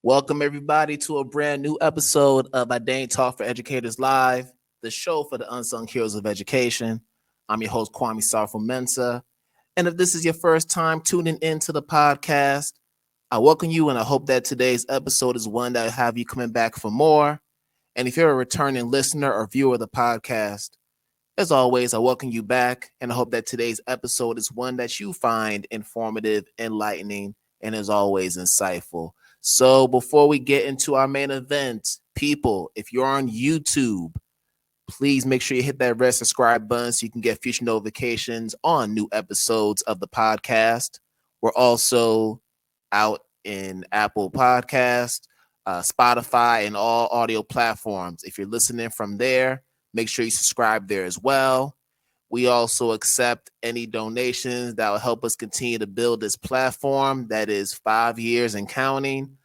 Welcome everybody to a brand new episode of IDTALK4ED Live, the show for the unsung heroes of education. I'm your host, Kwame Sarfo-Mensah. And if this is your first time tuning into the podcast, I welcome you and I hope that today's episode is one that will have you coming back for more. And if you're a returning listener or viewer of the podcast, as always, I welcome you back and I hope that today's episode is one that you find informative, enlightening, and as always, insightful. So before we get into our main event, people, if you're on YouTube, please make sure you hit that red subscribe button so you can get future notifications on new episodes of the podcast. We're also out in Apple Podcast, Spotify, and all audio platforms. If you're listening from there, make sure you subscribe there as well. We also accept any donations that will help us continue to build this platform that is 5 years and counting.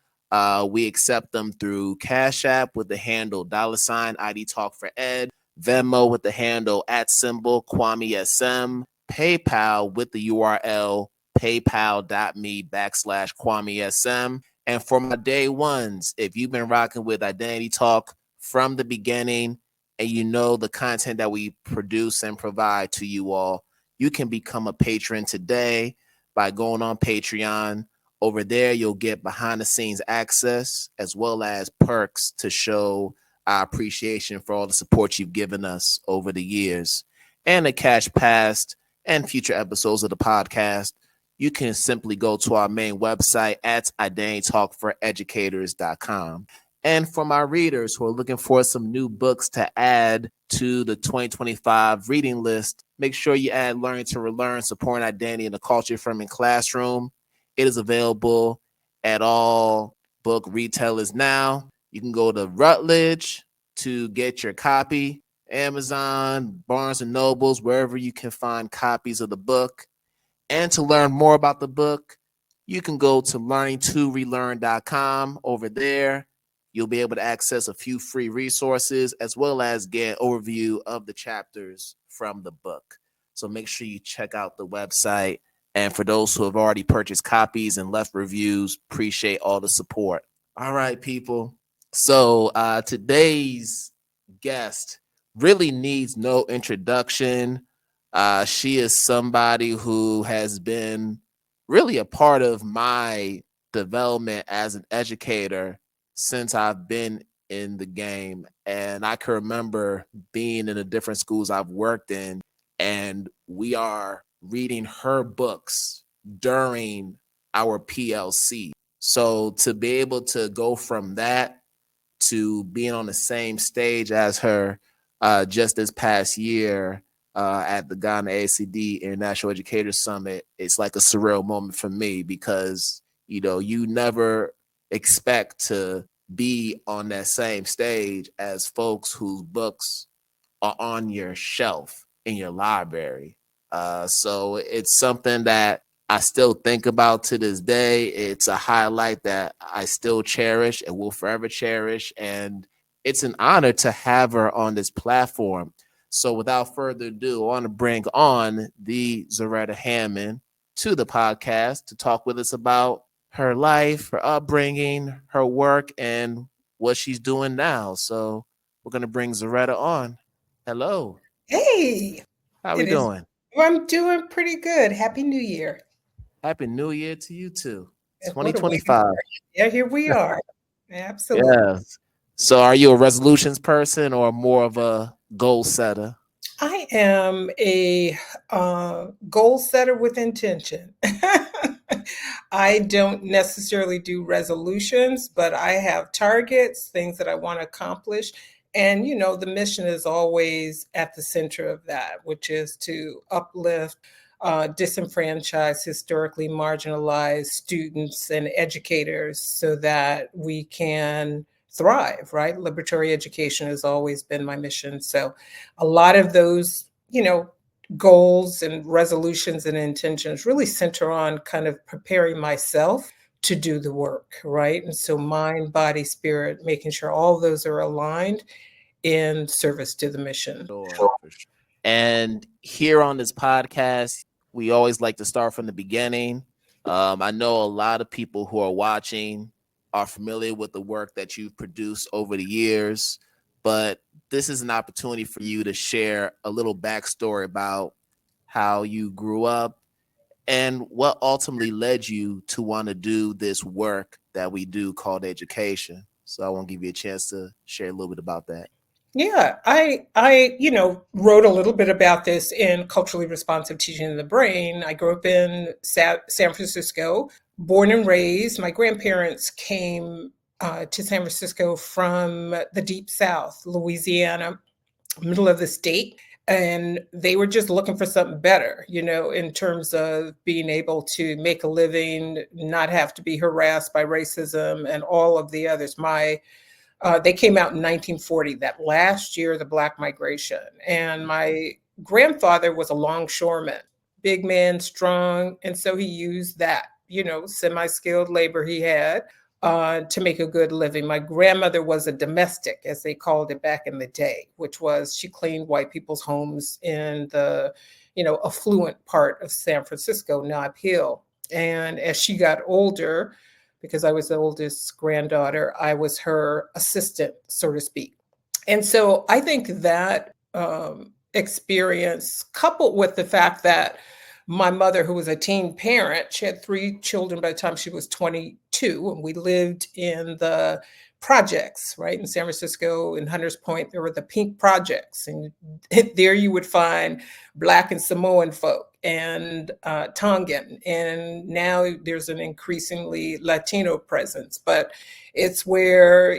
We accept them through Cash App with the handle $ IDTALK4ED, Venmo with the handle @KwameSM, PayPal with the URL paypal.me/KwameSM. And for my day ones, if you've been rocking with Identity Talk from the beginning, and you know the content that we produce and provide to you all, you can become a patron today by going on Patreon. Over there, you'll get behind the scenes access as well as perks to show our appreciation for all the support you've given us over the years. And to catch past and future episodes of the podcast, you can simply go to our main website at IDTALK4EDucators.com. And for my readers who are looking for some new books to add to the 2025 reading list, make sure you add Learning to Relearn, Supporting Identity in the Culture Affirming Classroom. It is available at all book retailers now. You can go to Routledge to get your copy, Amazon, Barnes & Nobles, wherever you can find copies of the book. And to learn more about the book, you can go to learning2relearn.com. Over there, you'll be able to access a few free resources as well as get an overview of the chapters from the book. So make sure you check out the website. And for those who have already purchased copies and left reviews, appreciate all the support. All right, people. So today's guest really needs no introduction. She is somebody who has been really a part of my development as an educator since I've been in the game. And I can remember being in the different schools I've worked in, and we are reading her books during our PLC. So to be able to go from that to being on the same stage as her just this past year at the Ghana ASCD International Educator Summit, it's like a surreal moment for me because, you know, you never expect to be on that same stage as folks whose books are on your shelf in your library. So it's something that I still think about to this day. It's a highlight that I still cherish and will forever cherish. And it's an honor to have her on this platform. So without further ado, I want to bring on the Zaretta Hammond to the podcast to talk with us about her life, her upbringing, her work, and what she's doing now. So we're going to bring Zaretta on. Hello. Hey. How are we doing? I'm doing pretty good. Happy New Year. Happy New Year to you too. What a 2025. Yeah, here we are. Absolutely. Yes. So are you a resolutions person or more of a goal setter? I am a goal setter with intention. I don't necessarily do resolutions, but I have targets, things that I want to accomplish. And, you know, the mission is always at the center of that, which is to uplift disenfranchised, historically marginalized students and educators so that we can thrive, right? Liberatory education has always been my mission. So a lot of those, you know, goals and resolutions and intentions really center on kind of preparing myself to do the work, right? And so mind, body, spirit, making sure all those are aligned in service to the mission. Sure, for sure. And here on this podcast, we always like to start from the beginning. I know a lot of people who are watching are familiar with the work that you've produced over the years, but this is an opportunity for you to share a little backstory about how you grew up and what ultimately led you to want to do this work that we do called education. So I want to give you a chance to share a little bit about that. Yeah, I wrote a little bit about this in Culturally Responsive Teaching in the Brain. I grew up in San Francisco, born and raised. My grandparents came to San Francisco from the Deep South, Louisiana, middle of the state. And they were just looking for something better, in terms of being able to make a living, not have to be harassed by racism and all of the others. They came out in 1940, that last year of the Black migration. And my grandfather was a longshoreman, big man, strong. And so he used that, semi-skilled labor he had to make a good living. My grandmother was a domestic, as they called it back in the day, which was she cleaned white people's homes in the, affluent part of San Francisco, Nob Hill. And as she got older, because I was the oldest granddaughter, I was her assistant, so to speak. And so I think that experience, coupled with the fact that my mother, who was a teen parent, she had 3 children by the time she was 22, and we lived in the projects, right? In San Francisco, in Hunters Point, there were the pink projects, and there you would find Black and Samoan folk and Tongan, and now there's an increasingly Latino presence, but it's where,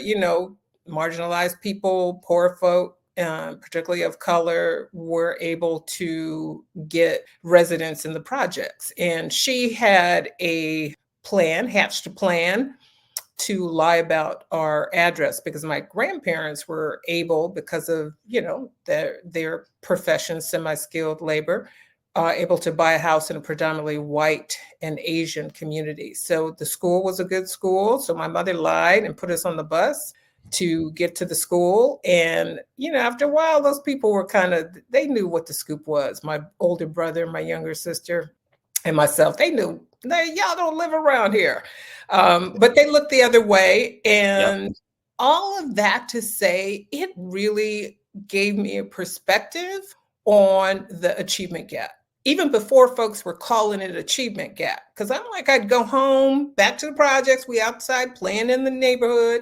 marginalized people, poor folk, particularly of color, were able to get residence in the projects. And she had a plan, hatched a plan to lie about our address, because my grandparents were able, because of, their profession, semi-skilled labor, able to buy a house in a predominantly white and Asian community. So the school was a good school. So my mother lied and put us on the bus to get to the school. And, after a while, those people were they knew what the scoop was. My older brother, my younger sister, and myself, they knew, y'all don't live around here. But they looked the other way. And all of that to say, it really gave me a perspective on the achievement gap, even before folks were calling it achievement gap. Because I'm like, I'd go home, back to the projects, we outside playing in the neighborhood.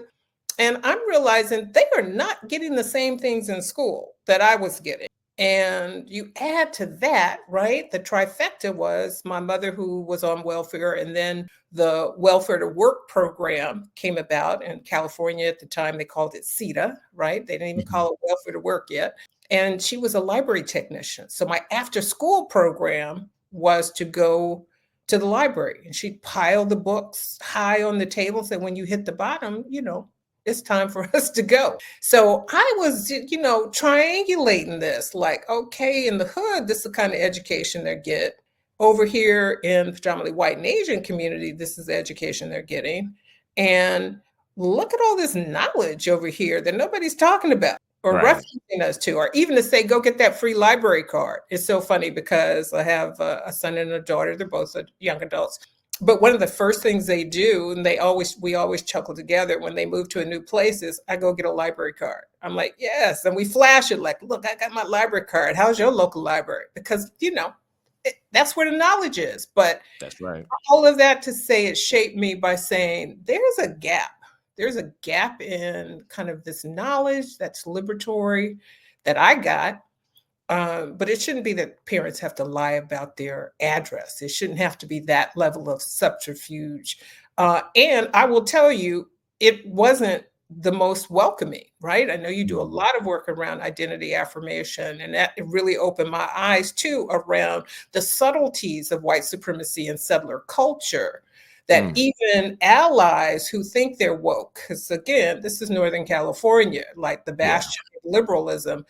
And I'm realizing they are not getting the same things in school that I was getting. And you add to that, right? The trifecta was my mother, who was on welfare, and then the welfare to work program came about in California at the time. They called it CETA, right? They didn't even call it welfare to work yet. And she was a library technician. So my after school program was to go to the library, and she'd pile the books high on the table. So when you hit the bottom, it's time for us to go. So I was, triangulating this, like, okay, in the hood, this is the kind of education they get. Over here in predominantly white and Asian community, this is the education they're getting. And look at all this knowledge over here that nobody's talking about or referencing us to, or even to say, go get that free library card. It's so funny because I have a son and a daughter. They're both young adults. But one of the first things they do, and we always chuckle together when they move to a new place, is I go get a library card. I'm like, yes. And we flash it like, look, I got my library card. How's your local library? Because, that's where the knowledge is. But that's right. All of that to say, it shaped me by saying there's a gap. There's a gap in kind of this knowledge that's liberatory that I got. But it shouldn't be that parents have to lie about their address. It shouldn't have to be that level of subterfuge. And I will tell you, it wasn't the most welcoming, right? I know you do a lot of work around identity affirmation, and that it really opened my eyes too around the subtleties of white supremacy and settler culture, that even allies who think they're woke, because again, this is Northern California, like the bastion of liberalism,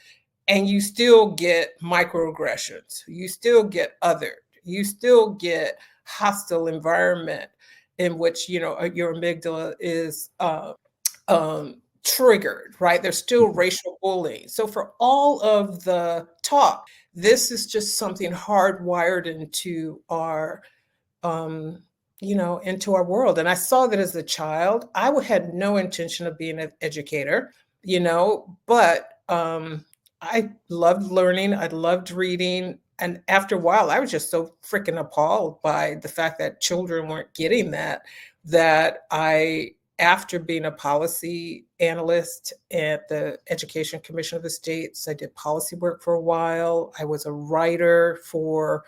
and you still get microaggressions, you still get othered, you still get hostile environment in which, your amygdala is triggered, right? There's still racial bullying. So for all of the talk, this is just something hardwired into our into our world. And I saw that as a child. Had no intention of being an educator, but I loved learning. I loved reading. And after a while, I was just so freaking appalled by the fact that children weren't getting that after being a policy analyst at the Education Commission of the States, I did policy work for a while. I was a writer for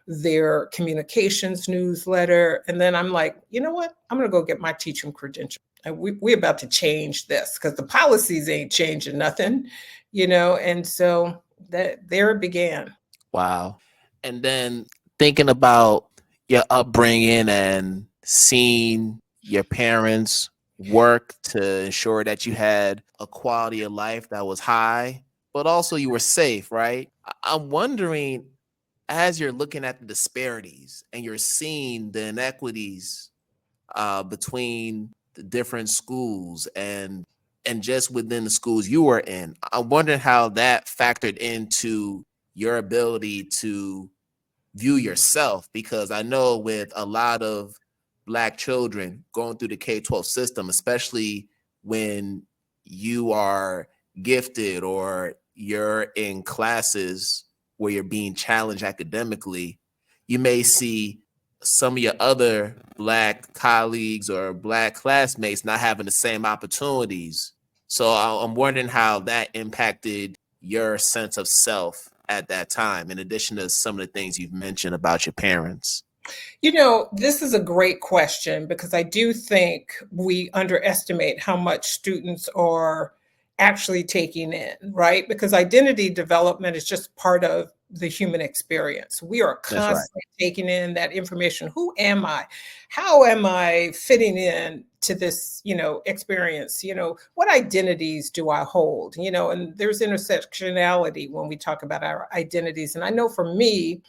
their communications newsletter. And then I'm like, you know what? I'm going to go get my teaching credential. And we're about to change this because the policies ain't changing nothing, And so there it began. Wow. And then thinking about your upbringing and seeing your parents work to ensure that you had a quality of life that was high, but also you were safe, right? I'm wondering, as you're looking at the disparities and you're seeing the inequities between the different schools and just within the schools you were in, I'm wondering how that factored into your ability to view yourself, because I know with a lot of Black children going through the K-12 system, especially when you are gifted or you're in classes where you're being challenged academically, you may see some of your other Black colleagues or Black classmates not having the same opportunities. So I'm wondering how that impacted your sense of self at that time, in addition to some of the things you've mentioned about your parents. This is a great question because I do think we underestimate how much students are actually taking in, right? Because identity development is just part of the human experience. We are That's right. constantly taking in that information. Who am I? How am I fitting in to this, experience? What identities do I hold? And there's intersectionality when we talk about our identities. And I know for me,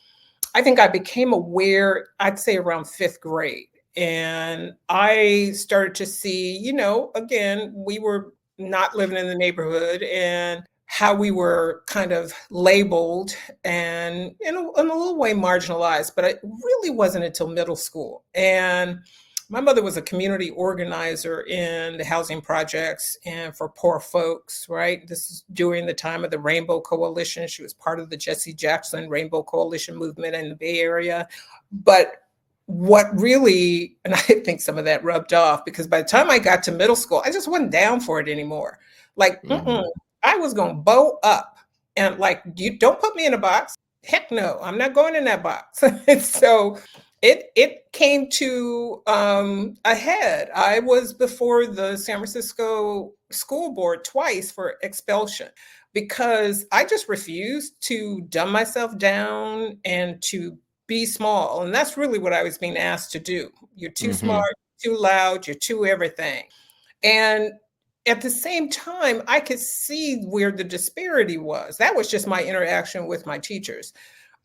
I think I became aware, I'd say around fifth grade. And I started to see, again, we were not living in the neighborhood and how we were kind of labeled and in a little way marginalized. But it really wasn't until middle school. And my mother was a community organizer in the housing projects and for poor folks, right? This is during the time of the Rainbow Coalition. She was part of the Jesse Jackson Rainbow Coalition movement in the Bay Area. But what really, and I think some of that rubbed off because by the time I got to middle school, I just wasn't down for it anymore. Like, I was going to bow up and like, you don't put me in a box. Heck no, I'm not going in that box. So it came to a head. I was before the San Francisco school board twice for expulsion because I just refused to dumb myself down and to be small. And that's really what I was being asked to do. You're too smart, too loud, you're too everything. And at the same time, I could see where the disparity was. That was just my interaction with my teachers.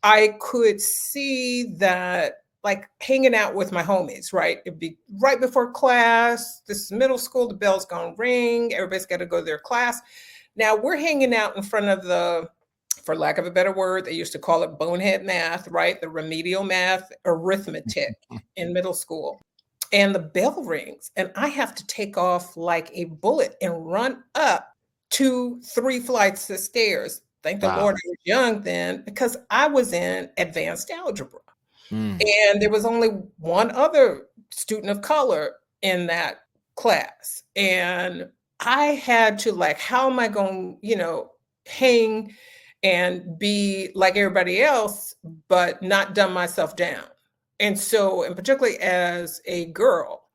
I could see that like hanging out with my homies, right? It'd be right before class. This is middle school, the bell's gonna ring, everybody's got to go to their class. Now we're hanging out in front of the, for lack of a better word, they used to call it bonehead math, right? The remedial math, arithmetic in middle school. And the bell rings, and I have to take off like a bullet and run up 2-3 flights of stairs. Thank the Lord I was young then because I was in advanced algebra. And there was only one other student of color in that class. And I had to like, how am I going, hang and be like everybody else, but not dumb myself down. And so, and particularly as a girl,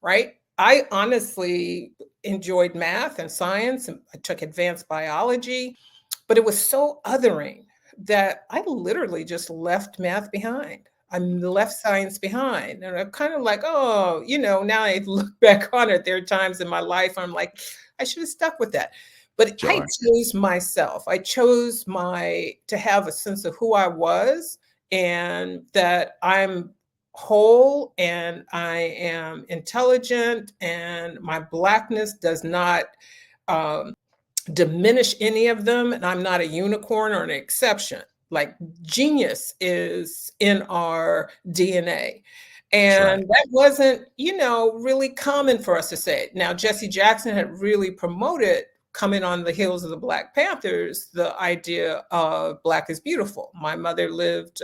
right? I honestly enjoyed math and science, and I took advanced biology, but it was so othering that I literally just left math behind. I left science behind. And I'm kind of like, oh, now I look back on it. There are times in my life I'm like, I should have stuck with that. But I chose myself. I chose to have a sense of who I was and that I'm whole and I am intelligent and my Blackness does not diminish any of them. And I'm not a unicorn or an exception. Like genius is in our DNA. And Right. that wasn't, really common for us to say. Now, Jesse Jackson had really promoted, coming on the heels of the Black Panthers, the idea of Black is beautiful. My mother lived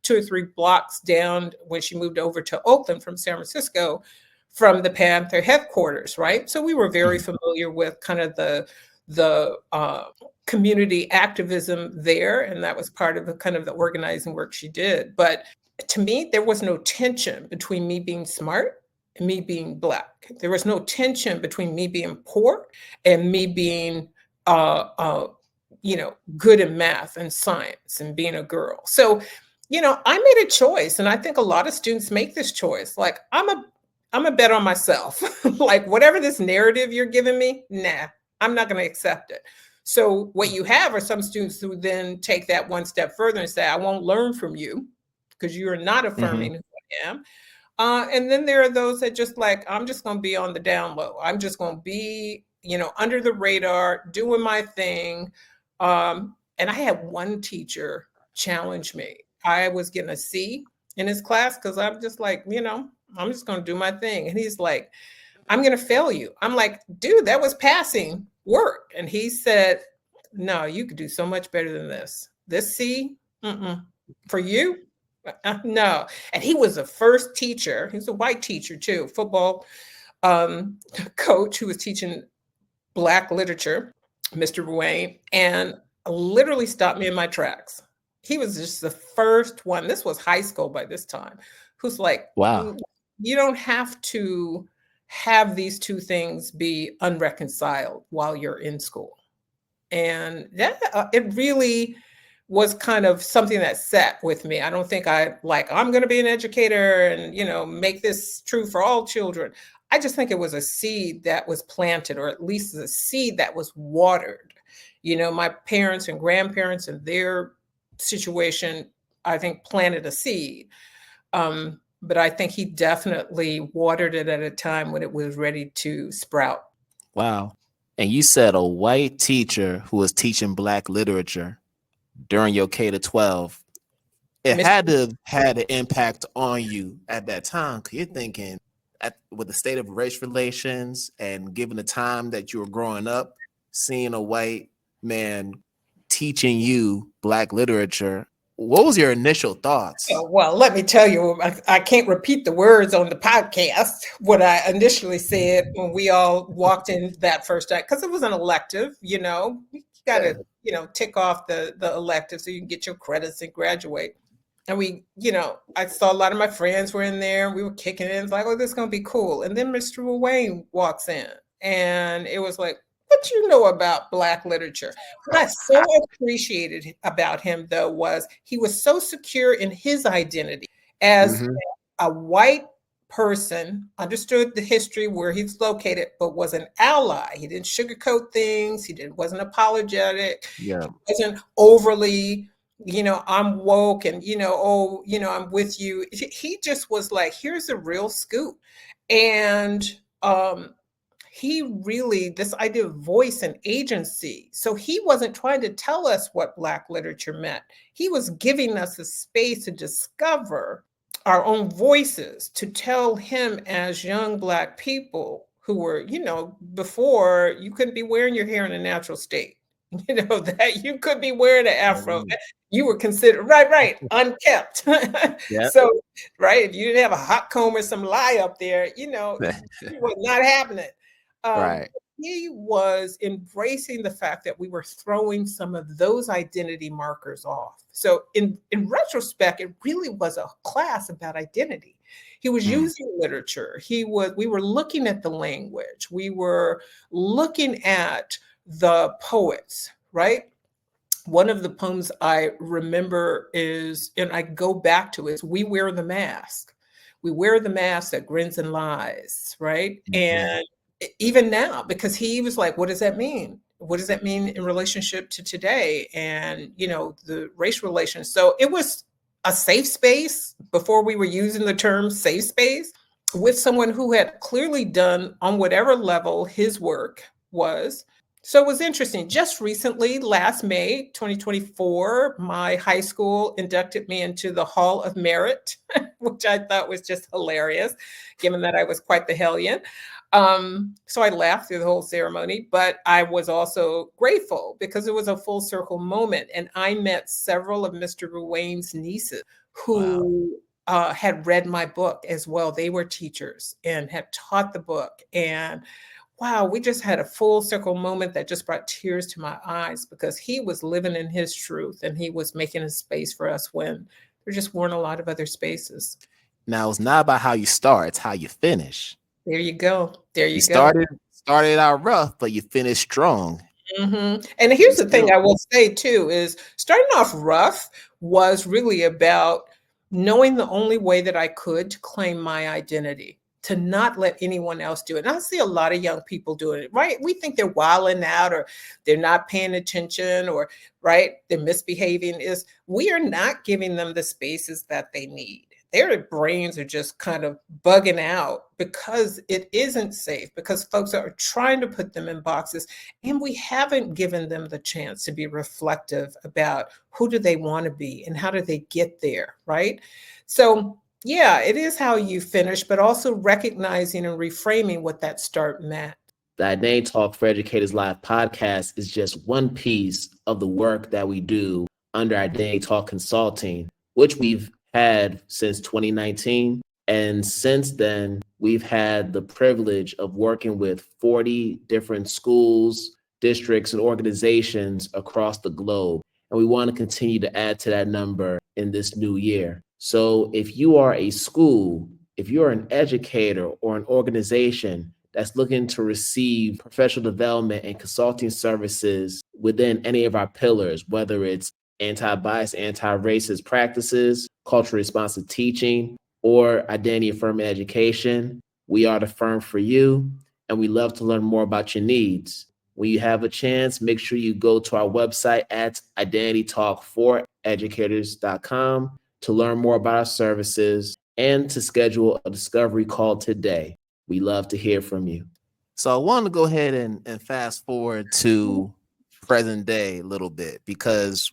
2 or 3 blocks down when she moved over to Oakland from San Francisco, from the Panther headquarters, right? So we were very Mhm. familiar with kind of the community activism there, and that was part of the kind of the organizing work she did. But to me, there was no tension between me being smart and me being Black. There was no tension between me being poor and me being, good in math and science and being a girl. So, I made a choice, and I think a lot of students make this choice. Like, I'm a bet on myself. Like, whatever this narrative you're giving me, nah, I'm not going to accept it. So what you have are some students who then take that one step further and say, I won't learn from you because you are not Mhm. affirming who I am. And then there are those that just like, I'm just going to be on the down low. I'm just going to be, under the radar, doing my thing. And I had one teacher challenge me. I was getting a C in his class because I'm just like, I'm just going to do my thing. And he's like, I'm going to fail you. I'm like, dude, that was passing work. And he said, no, you could do so much better than this. This C, for you, no. And he was the first teacher. He was a white teacher too, football um, coach who was teaching Black literature, Mr. Wayne, and literally stopped me in my tracks. He was just the first one. This was high school by this time. Who's like, Wow. You don't have to have these two things be unreconciled while you're in school." And that it really was kind of something that sat with me. I don't think I'm going to be an educator and make this true for all children. I just think it was a seed that was planted, or at least a seed that was watered. My parents and grandparents and their situation, I think, planted a seed. But I think he definitely watered it at a time when it was ready to sprout. Wow. And you said a white teacher who was teaching Black literature during your K to 12. It had Mr. to have had an impact on you at that time. Cause you're thinking with the state of race relations and given the time that you were growing up, seeing a white man teaching you Black literature, what was your initial thoughts? Oh, well, let me tell you, I can't repeat the words on the podcast, what I initially said when we all walked in that first day, because it was an elective, you got Yeah. to, tick off the elective so you can get your credits and graduate. And I saw a lot of my friends were in there. We were kicking in. It's like, oh, this is going to be cool. And then Mr. Wayne walks in, and it was like, what you know about Black literature? What I so appreciated about him, though, was he was so secure in his identity as Mm-hmm. a white person, understood the history where he's located, but was an ally. He didn't sugarcoat things. Wasn't apologetic. Yeah. Wasn't overly, I'm woke and, I'm with you. He just was like, here's a real scoop. And he really, this idea of voice and agency. So he wasn't trying to tell us what Black literature meant. He was giving us a space to discover our own voices, to tell him as young Black people who were, before you couldn't be wearing your hair in a natural state. That you could be wearing an afro. Mm. You were considered, right, unkept. Yeah. So, right, if you didn't have a hot comb or some lie up there, it was not happening. Right. He was embracing the fact that we were throwing some of those identity markers off. So in retrospect, it really was a class about identity. He was Mm. using literature. We were looking at the language. We were looking at the poets, right? One of the poems I remember is, and I go back to, is "We wear the mask. We wear the mask that grins and lies," right? Mhm. And even now, because he was like, what does that mean? What does that mean in relationship to today? And, the race relations. So it was a safe space before we were using the term safe space, with someone who had clearly done, on whatever level his work was. So it was interesting. Just recently, last May 2024, my high school inducted me into the Hall of Merit, which I thought was just hilarious, given that I was quite the hellion. So I laughed through the whole ceremony, but I was also grateful because it was a full circle moment. And I met several of Mr. Ruane's nieces Wow. who had read my book as well. They were teachers and had taught the book. And wow, we just had a full circle moment that just brought tears to my eyes because he was living in his truth and he was making a space for us when there just weren't a lot of other spaces. Now, it's not about how you start, it's how you finish. There you go. There You you go. started out rough, but you finished strong. And here's the thing I will say too is starting off rough was really about knowing the only way that I could to claim my identity, to not let anyone else do it. And I see a lot of young people doing it, right? We think they're wilding out or they're not paying attention or, right, they're misbehaving. Is we are not giving them the spaces that they need. Their brains are just kind of bugging out because it isn't safe, because folks are trying to put them in boxes and we haven't given them the chance to be reflective about who do they want to be and how do they get there, right? So yeah, it is how you finish, but also recognizing and reframing what that start meant. The Identity Talk for Educators Live podcast is just one piece of the work that we do under Identity Talk Consulting, which we've had since 2019. And since then, we've had the privilege of working with 40 different schools, districts, and organizations across the globe. And we want to continue to add to that number in this new year. So if you are a school, if you're an educator or an organization that's looking to receive professional development and consulting services within any of our pillars, whether it's anti-bias, anti-racist practices, culturally responsive teaching, or identity affirming education, we are the firm for you, and we love to learn more about your needs. When you have a chance, make sure you go to our website at identitytalk4educators.com to learn more about our services and to schedule a discovery call today. We love to hear from you. So I want to go ahead and fast forward to present day a little bit, because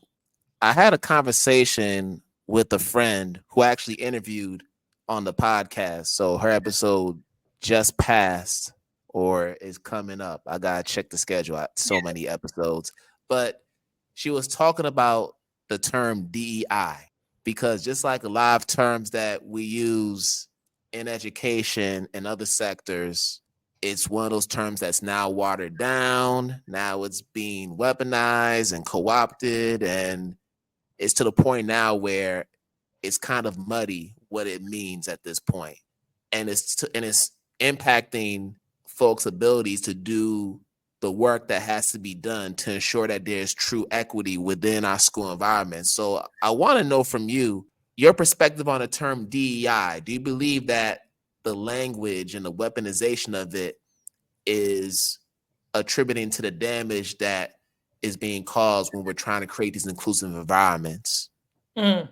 I had a conversation with a friend who actually interviewed on the podcast. So her episode just passed or is coming up. I got to check the schedule out. So many episodes. But she was talking about the term DEI, because just like a lot of terms that we use in education and other sectors, it's one of those terms that's now watered down. Now it's being weaponized and co-opted, and it's to the point now where it's kind of muddy what it means at this point. And it's impacting folks' abilities to do the work that has to be done to ensure that there's true equity within our school environment. So I want to know from you, your perspective on the term DEI. Do you believe that the language and the weaponization of it is attributing to the damage that is being caused when we're trying to create these inclusive environments? I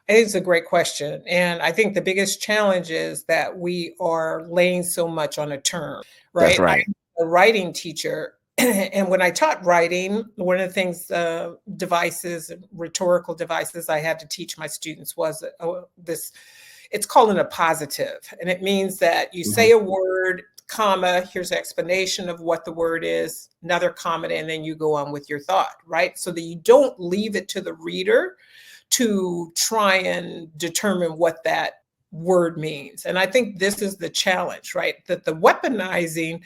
think it's a great question. And I think the biggest challenge is that we are laying so much on a term, right? That's right. I'm a writing teacher. And when I taught writing, one of the things, devices, rhetorical devices I had to teach my students was this, it's called an appositive. And it means that you say a word, comma, here's an explanation of what the word is, another comma, and then you go on with your thought, right? So that you don't leave it to the reader to try and determine what that word means. And I think this is the challenge, right? That the weaponizing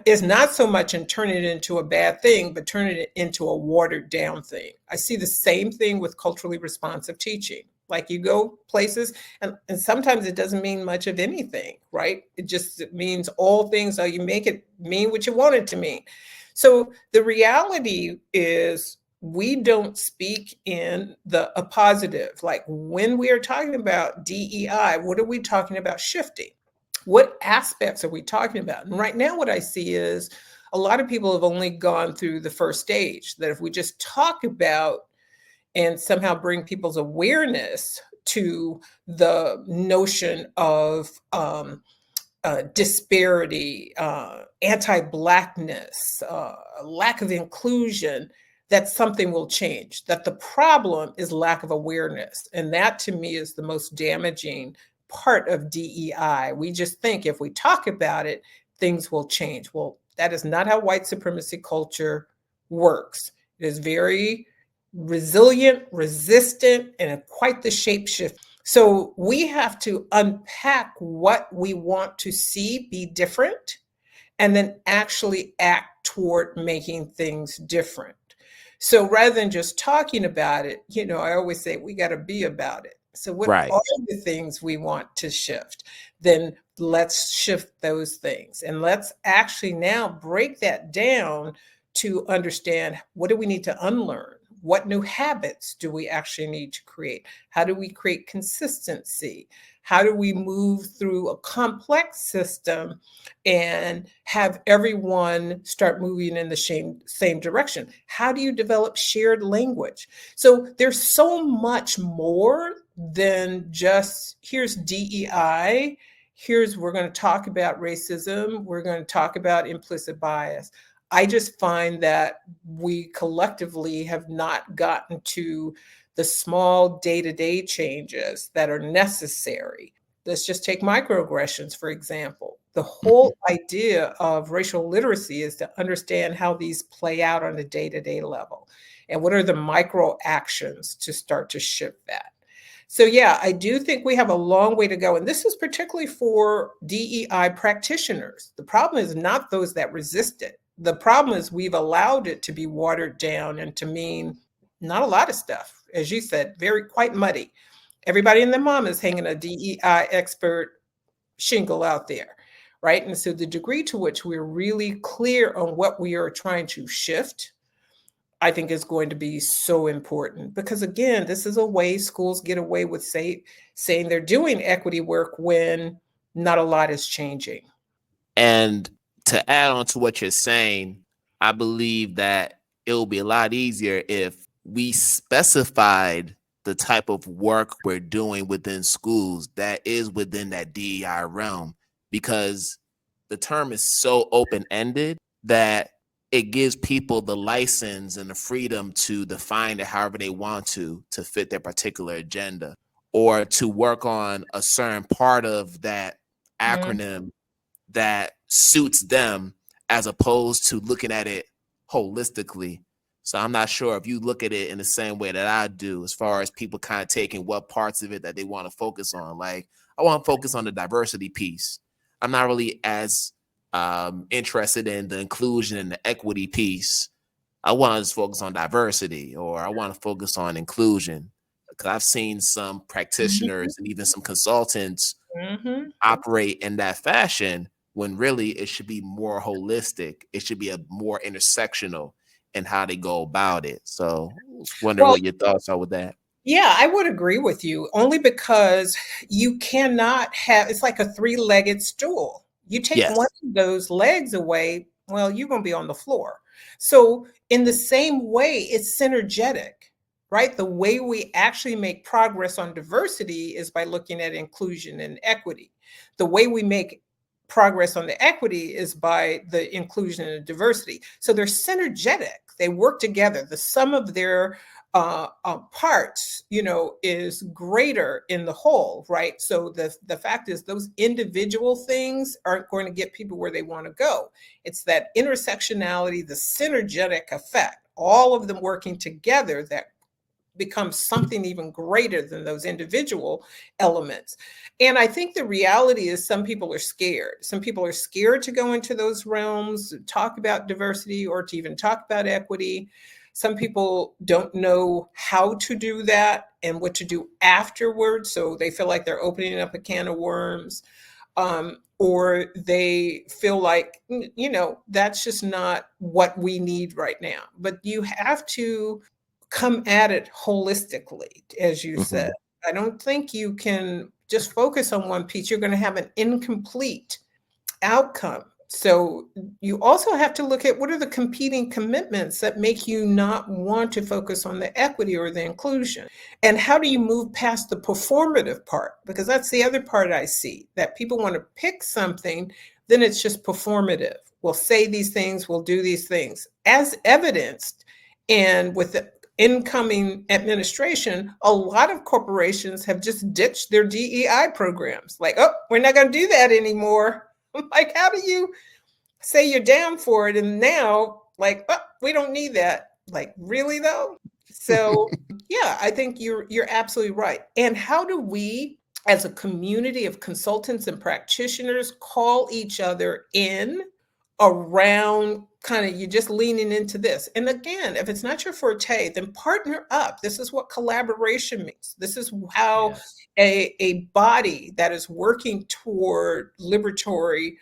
is not so much in turning it into a bad thing, but turning it into a watered down thing. I see the same thing with culturally responsive teaching. Like you go places and sometimes it doesn't mean much of anything, right? It means all things, so you make it mean what you want it to mean. So the reality is we don't speak in the appositive. Like when we are talking about DEI, what are we talking about shifting? What aspects are we talking about? And right now what I see is a lot of people have only gone through the first stage, that if we just talk about and somehow bring people's awareness to the notion of disparity, anti-Blackness, lack of inclusion, that something will change, that the problem is lack of awareness. And that to me is the most damaging part of DEI. We just think if we talk about it, things will change. Well, that is not how white supremacy culture works. It is very resilient, resistant, and quite the shapeshift. So we have to unpack what we want to see be different and then actually act toward making things different. So rather than just talking about it, I always say we got to be about it. So what Right. are the things we want to shift? Then let's shift those things. And let's actually now break that down to understand, what do we need to unlearn? What new habits do we actually need to create? How do we create consistency? How do we move through a complex system and have everyone start moving in the same direction? How do you develop shared language? So there's so much more than just here's DEI, we're going to talk about racism, we're going to talk about implicit bias. I just find that we collectively have not gotten to the small day-to-day changes that are necessary. Let's just take microaggressions, for example. The whole idea of racial literacy is to understand how these play out on a day-to-day level. And what are the micro actions to start to shift that? So yeah, I do think we have a long way to go. And this is particularly for DEI practitioners. The problem is not those that resist it. The problem is we've allowed it to be watered down and to mean not a lot of stuff. As you said, quite muddy. Everybody and their mom is hanging a DEI expert shingle out there, right? And so the degree to which we're really clear on what we are trying to shift, I think is going to be so important, because again, this is a way schools get away with saying they're doing equity work when not a lot is changing. And to add on to what you're saying, I believe that it will be a lot easier if we specified the type of work we're doing within schools that is within that DEI realm, because the term is so open-ended that it gives people the license and the freedom to define it however they want to fit their particular agenda, or to work on a certain part of that acronym that suits them, as opposed to looking at it holistically. So I'm not sure if you look at it in the same way that I do, as far as people kind of taking what parts of it that they want to focus on. Like, I want to focus on the diversity piece. I'm not really as interested in the inclusion and the equity piece. I want to just focus on diversity, or I want to focus on inclusion. Because I've seen some practitioners and even some consultants operate in that fashion, when really it should be more holistic. It should be a more intersectional in how they go about it. So I was wondering what your thoughts are with that. Yeah, I would agree with you, only because you cannot have, it's like a three-legged stool. You take one of those legs away, well, you're going to be on the floor. So in the same way, it's synergetic, right? The way we actually make progress on diversity is by looking at inclusion and equity. The way we make progress on the equity is by the inclusion and diversity. So they're synergetic. They work together. The sum of their parts, is greater in the whole, right? So the fact is, those individual things aren't going to get people where they want to go. It's that intersectionality, the synergetic effect, all of them working together, that becomes something even greater than those individual elements. And I think the reality is, some people are scared. Some people are scared to go into those realms, to talk about diversity, or to even talk about equity. Some people don't know how to do that and what to do afterwards. So they feel like they're opening up a can of worms, or they feel like, that's just not what we need right now. But you have to come at it holistically, as you said. I don't think you can just focus on one piece. You're going to have an incomplete outcome. So you also have to look at, what are the competing commitments that make you not want to focus on the equity or the inclusion? And how do you move past the performative part? Because that's the other part I see, that people want to pick something, then it's just performative. We'll say these things, we'll do these things, as evidenced And with the incoming administration, a lot of corporations have just ditched their DEI programs. Like, oh, we're not going to do that anymore. Like, how do you say you're down for it? And now, like, oh, we don't need that. Like, really though? So yeah, I think you're absolutely right. And how do we, as a community of consultants and practitioners, call each other in around kind of you just leaning into this? And again, if it's not your forte, then partner up. This is what collaboration means. This is how Yes. a body that is working toward liberatory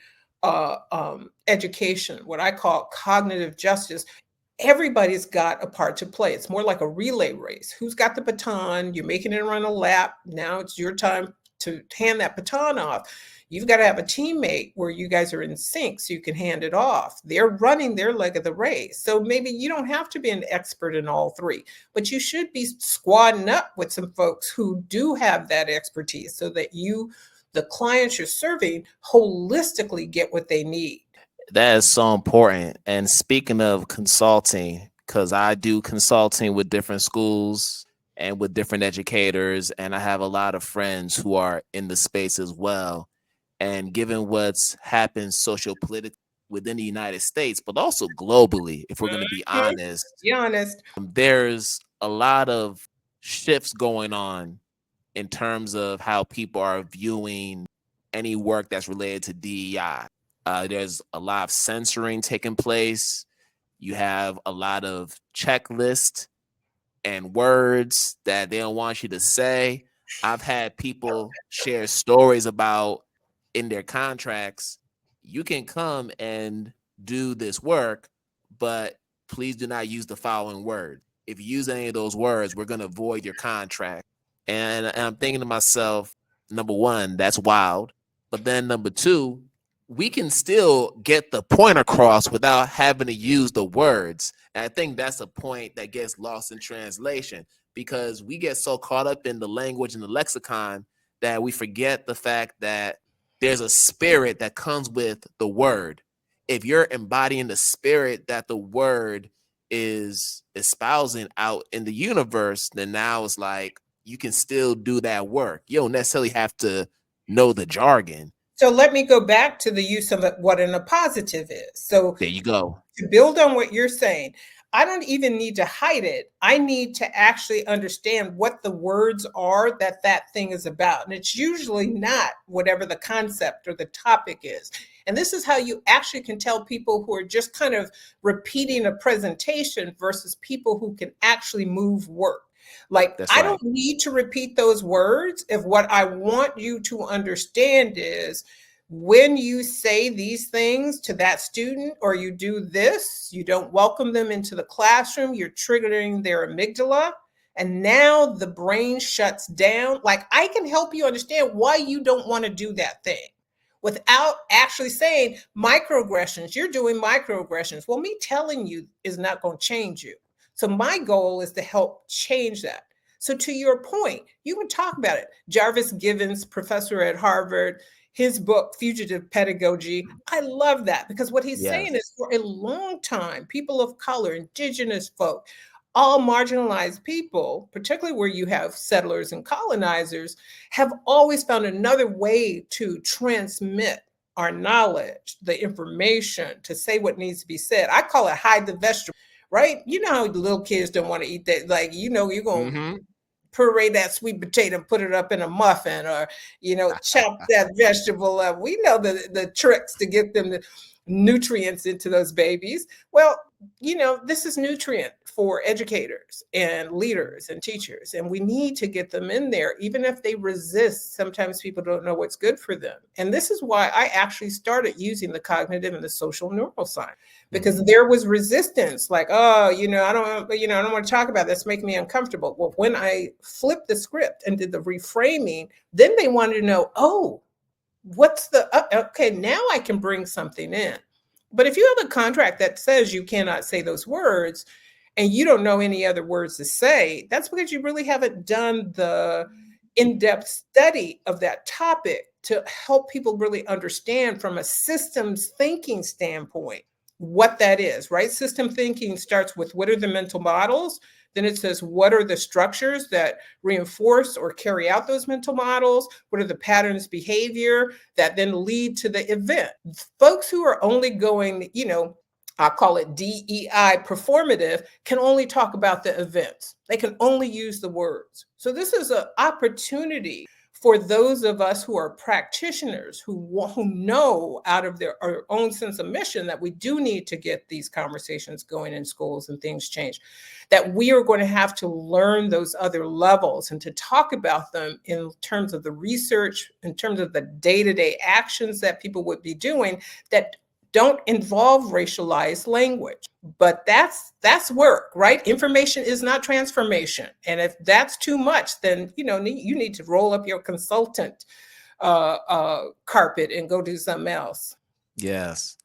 education, what I call cognitive justice, everybody's got a part to play. It's more like a relay race. Who's got the baton? You're making it run a lap. Now it's your time to hand that baton off. You've got to have a teammate where you guys are in sync so you can hand it off. They're running their leg of the race. So maybe you don't have to be an expert in all three, but you should be squadding up with some folks who do have that expertise so that you, the clients you're serving, holistically get what they need. That is so important. And speaking of consulting, because I do consulting with different schools and with different educators, and I have a lot of friends who are in the space as well. And given what's happened sociopolitically within the United States, but also globally, if we're going to be honest, Be honest. there's a lot of shifts going on in terms of how people are viewing any work that's related to DEI. There's a lot of censoring taking place. You have a lot of checklists and words that they don't want you to say. I've had people share stories about in their contracts, you can come and do this work, but please do not use the following word. If you use any of those words, we're going to void your contract. And I'm thinking to myself, number one, that's wild. But then number two, we can still get the point across without having to use the words. And I think that's a point that gets lost in translation because we get so caught up in the language and the lexicon that we forget the fact that there's a spirit that comes with the word. If you're embodying the spirit that the word is espousing out in the universe, then now it's like you can still do that work. You don't necessarily have to know the jargon. So let me go back to the use of what an appositive is. So there you go. To build on what you're saying, I don't even need to hide it. I need to actually understand what the words are that that thing is about. And it's usually not whatever the concept or the topic is. And this is how you actually can tell people who are just kind of repeating a presentation versus people who can actually move work. Like, That's I right. don't need to repeat those words if what I want you to understand is when you say these things to that student or you do this, you don't welcome them into the classroom, you're triggering their amygdala. And now the brain shuts down. Like, I can help you understand why you don't want to do that thing without actually saying microaggressions. You're doing microaggressions. Well, me telling you is not going to change you. So my goal is to help change that. So to your point, you can talk about it. Jarvis Givens, professor at Harvard, his book, Fugitive Pedagogy, I love that because what he's saying is for a long time, people of color, indigenous folk, all marginalized people, particularly where you have settlers and colonizers, have always found another way to transmit our knowledge, the information, to say what needs to be said. I call it hide the vegetable, right? You know how the little kids don't want to eat that. Like, you know, you're going to puree that sweet potato and put it up in a muffin or, you know, chop that vegetable up. We know the tricks to get them the nutrients into those babies. Well, you know, this is nutrient for educators and leaders and teachers, and we need to get them in there, even if they resist. Sometimes people don't know what's good for them. And this is why I actually started using the cognitive and the social neuroscience, because there was resistance, like, oh, you know, I don't want to talk about this, make me uncomfortable. Well, when I flipped the script and did the reframing, then they wanted to know, oh, what's the, okay, now I can bring something in. But if you have a contract that says you cannot say those words and you don't know any other words to say, that's because you really haven't done the in-depth study of that topic to help people really understand from a systems thinking standpoint. what that is, right? System thinking starts with what are the mental models? Then it says, what are the structures that reinforce or carry out those mental models? What are the patterns behavior that then lead to the event? Folks who are only going, I call it DEI performative, can only talk about the events. They can only use the words. So this is an opportunity for those of us who are practitioners, who know out of our own sense of mission that we do need to get these conversations going in schools and things change, that we are going to have to learn those other levels and to talk about them in terms of the research, in terms of the day-to-day actions that people would be doing that don't involve racialized language. But that's work, right? Information is not transformation. And if that's too much, then you need to roll up your consultant carpet and go do something else. Yes.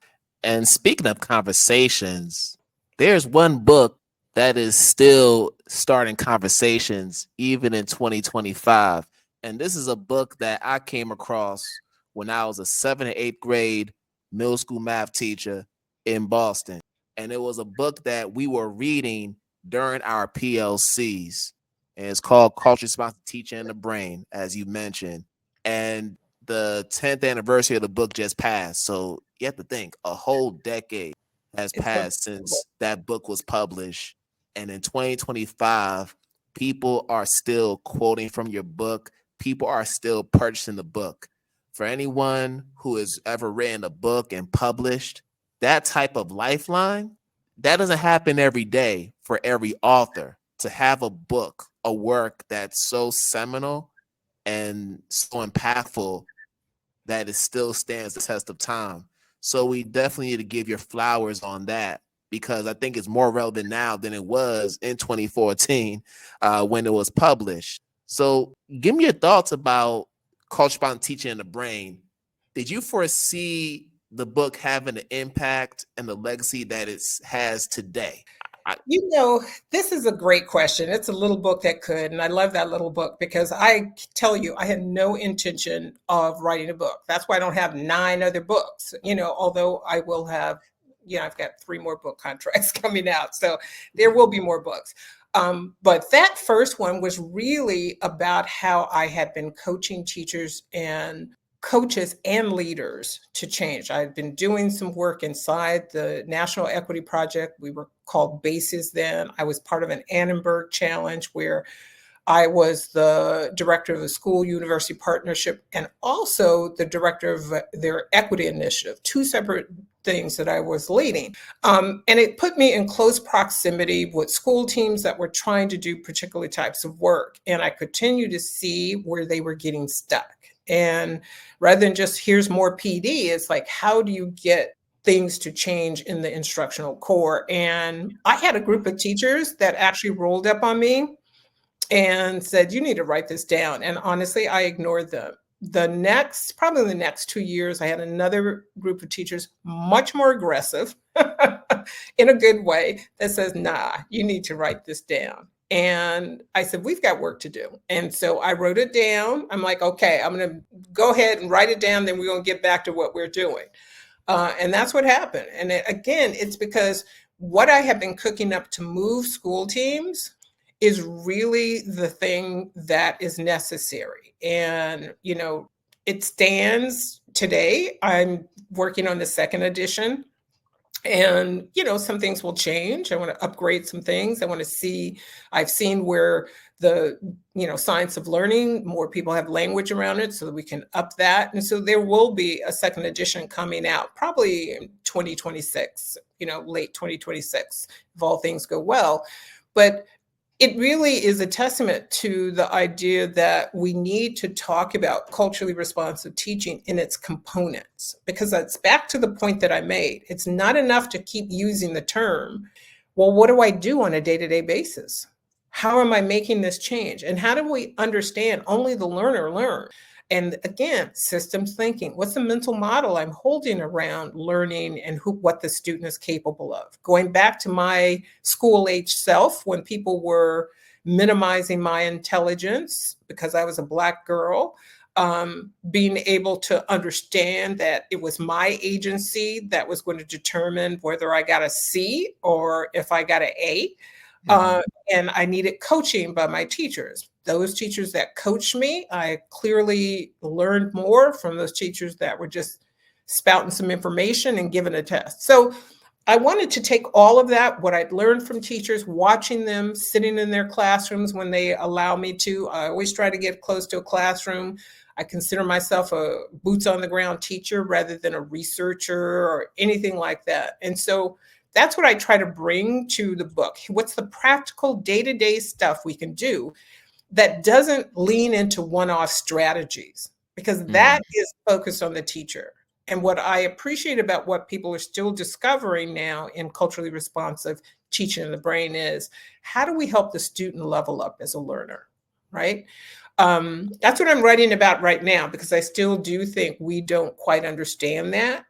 And speaking of conversations, there's one book that is still starting conversations even in 2025. And this is a book that I came across when I was a 7th or 8th grade middle school math teacher in Boston. And it was a book that we were reading during our PLCs. And it's called Culture Responsive Teaching in the Brain, as you mentioned. And the 10th anniversary of the book just passed. So you have to think a whole decade has passed since that book was published. And in 2025, people are still quoting from your book. People are still purchasing the book. For anyone who has ever written a book and published, that type of lifeline, that doesn't happen every day for every author. To have a book, a work that's so seminal and so impactful that it still stands the test of time. So we definitely need to give your flowers on that, because I think it's more relevant now than it was in 2014 when it was published. So give me your thoughts about culture-bound teaching in the brain. Did you foresee the book having an impact and the legacy that it has today? This is a great question. It's a little book that could, and I love that little book because I tell you, I had no intention of writing a book. That's why I don't have 9 other books, although I will have, I've got 3 more book contracts coming out. So there will be more books. But that first one was really about how I had been coaching teachers and coaches and leaders to change. I've been doing some work inside the National Equity Project. We were called BASES then. I was part of an Annenberg Challenge where I was the director of the school university partnership and also the director of their equity initiative, 2 separate things that I was leading. And it put me in close proximity with school teams that were trying to do particular types of work. And I continue to see where they were getting stuck. And rather than just here's more PD, it's like, how do you get things to change in the instructional core? And I had a group of teachers that actually rolled up on me and said, you need to write this down. And honestly, I ignored them. Probably the next 2 years, I had another group of teachers, much more aggressive in a good way, that says, nah, you need to write this down. And I said, we've got work to do. And so I wrote it down. I'm like, okay, I'm going to go ahead and write it down. Then we're going to get back to what we're doing. And that's what happened. And again, it's because what I have been cooking up to move school teams is really the thing that is necessary. And, it stands today. I'm working on the 2nd edition. And, some things will change. I want to upgrade some things. I've seen where the, science of learning, more people have language around it so that we can up that. And so there will be a 2nd edition coming out probably in 2026, late 2026, if all things go well. But it really is a testament to the idea that we need to talk about culturally responsive teaching in its components, because that's back to the point that I made. It's not enough to keep using the term. Well, what do I do on a day-to-day basis? How am I making this change? And how do we understand only the learner learn? And again, systems thinking. What's the mental model I'm holding around learning and what the student is capable of? Going back to my school-age self, when people were minimizing my intelligence because I was a Black girl, being able to understand that it was my agency that was going to determine whether I got a C or if I got an A. And I needed coaching by my teachers. Those teachers that coached me, I clearly learned more from those teachers that were just spouting some information and giving a test. So I wanted to take all of that, what I'd learned from teachers, watching them sitting in their classrooms when they allow me to. I always try to get close to a classroom. I consider myself a boots on the ground teacher rather than a researcher or anything like that. And so that's what I try to bring to the book. What's the practical day-to-day stuff we can do that doesn't lean into one-off strategies? Because that is focused on the teacher. And what I appreciate about what people are still discovering now in culturally responsive teaching in the brain is, how do we help the student level up as a learner, right? That's what I'm writing about right now, because I still do think we don't quite understand that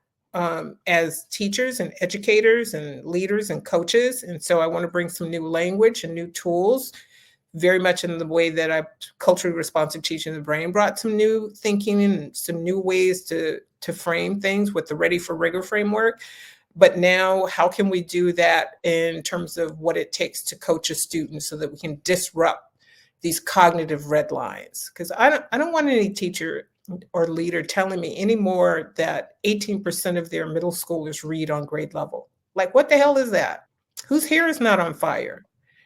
as teachers and educators and leaders and coaches. And so I want to bring some new language and new tools, very much in the way that culturally responsive teaching in the brain brought some new thinking and some new ways to frame things with the Ready for Rigor framework. But now, how can we do that in terms of what it takes to coach a student so that we can disrupt these cognitive red lines? Because I don't want any teacher or leader telling me anymore that 18% of their middle schoolers read on grade level. Like, what the hell is that? Whose hair is not on fire?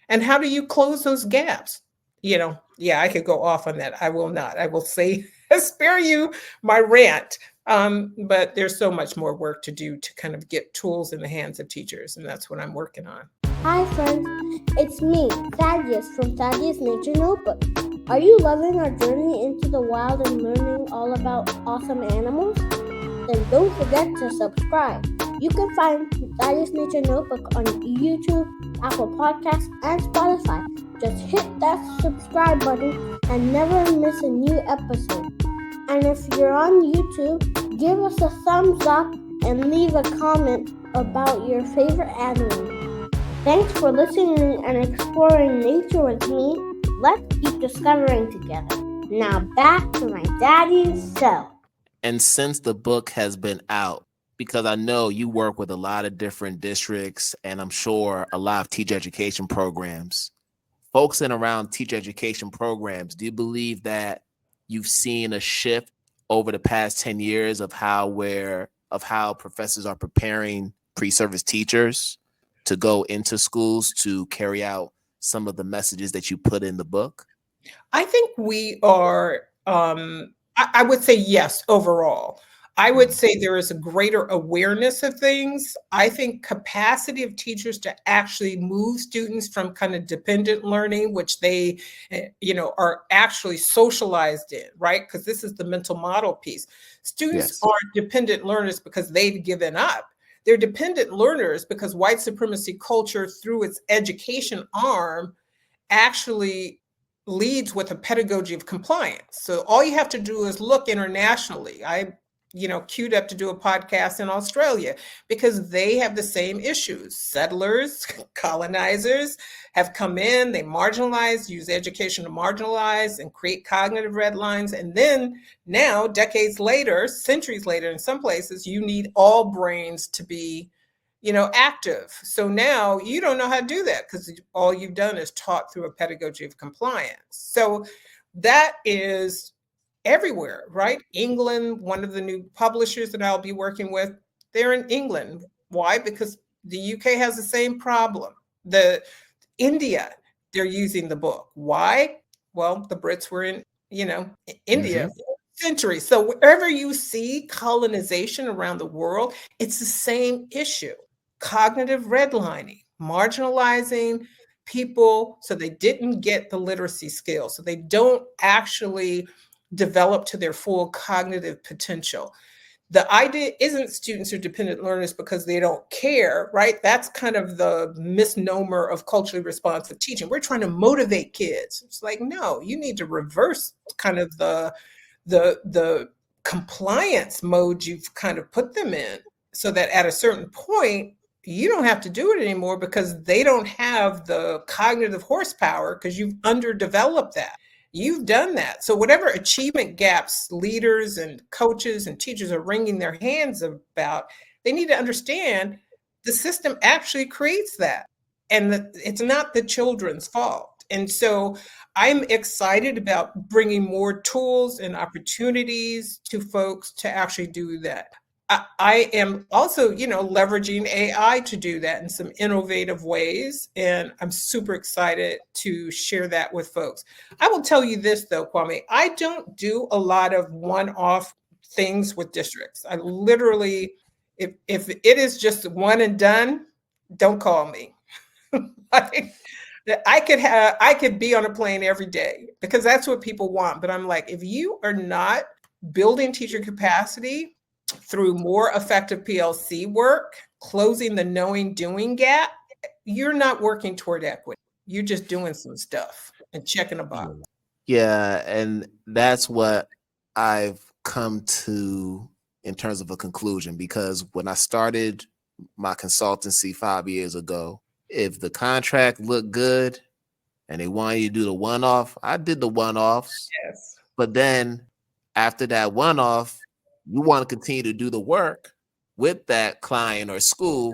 And how do you close those gaps? Yeah, I could go off on that. I will not. I will say, spare you my rant. But there's so much more work to do to kind of get tools in the hands of teachers. And that's what I'm working on. Hi friends, it's me, Thaddeus from Thaddeus Nature Notebook. Are you loving our journey into the wild and learning all about awesome animals? Then don't forget to subscribe. You can find Thaddeus Nature Notebook on YouTube, Apple Podcasts, and Spotify. Just hit that subscribe button and never miss a new episode. And if you're on YouTube, give us a thumbs up and leave a comment about your favorite animal. Thanks for listening and exploring nature with me. Let's keep discovering together. Now back to my daddy's cell. And since the book has been out, because I know you work with a lot of different districts and I'm sure a lot of teacher education programs, folks in around teacher education programs, do you believe that you've seen a shift over the past 10 years of how professors are preparing pre-service teachers to go into schools to carry out some of the messages that you put in the book? I think we are, I would say yes, overall. I would say there is a greater awareness of things. I think capacity of teachers to actually move students from kind of dependent learning, which they, are actually socialized in, right? Because this is the mental model piece. Students aren't dependent learners because they've given up. They're dependent learners because white supremacy culture, through its education arm, actually leads with a pedagogy of compliance. So all you have to do is look internationally. I queued up to do a podcast in Australia because they have the same issues. Settlers, colonizers have come in, they marginalize, use education to marginalize and create cognitive red lines. And then now, decades later, centuries later, in some places, you need all brains to be, active. So now you don't know how to do that because all you've done is taught through a pedagogy of compliance. So that is everywhere, right? England, one of the new publishers that I'll be working with, they're in England. Why? Because the UK has the same problem. India, they're using the book. Why? Well, the Brits were in, India for centuries. So wherever you see colonization around the world, it's the same issue. Cognitive redlining, marginalizing people so they didn't get the literacy skills, so they don't actually develop to their full cognitive potential. The idea isn't students are dependent learners because they don't care, right? That's kind of the misnomer of culturally responsive teaching. We're trying to motivate kids. It's like, no, you need to reverse kind of the compliance mode you've kind of put them in so that at a certain point, you don't have to do it anymore, because they don't have the cognitive horsepower because you've underdeveloped that. And then You've done that. So whatever achievement gaps leaders and coaches and teachers are wringing their hands about, they need to understand the system actually creates that, and that it's not the children's fault. And so I'm excited about bringing more tools and opportunities to folks to actually do that. I am also, leveraging AI to do that in some innovative ways. And I'm super excited to share that with folks. I will tell you this, though, Kwame, I don't do a lot of one-off things with districts. I literally, if it is just one and done, don't call me. Like, I could be on a plane every day because that's what people want. But I'm like, if you are not building teacher capacity through more effective PLC work, closing the knowing doing gap, you're not working toward equity. You're just doing some stuff and checking a box. Yeah, and that's what I've come to in terms of a conclusion, because when I started my consultancy 5 years ago, if the contract looked good and they wanted you to do the one-off, I did the one-offs. Yes. But then after that one-off, you want to continue to do the work with that client or school,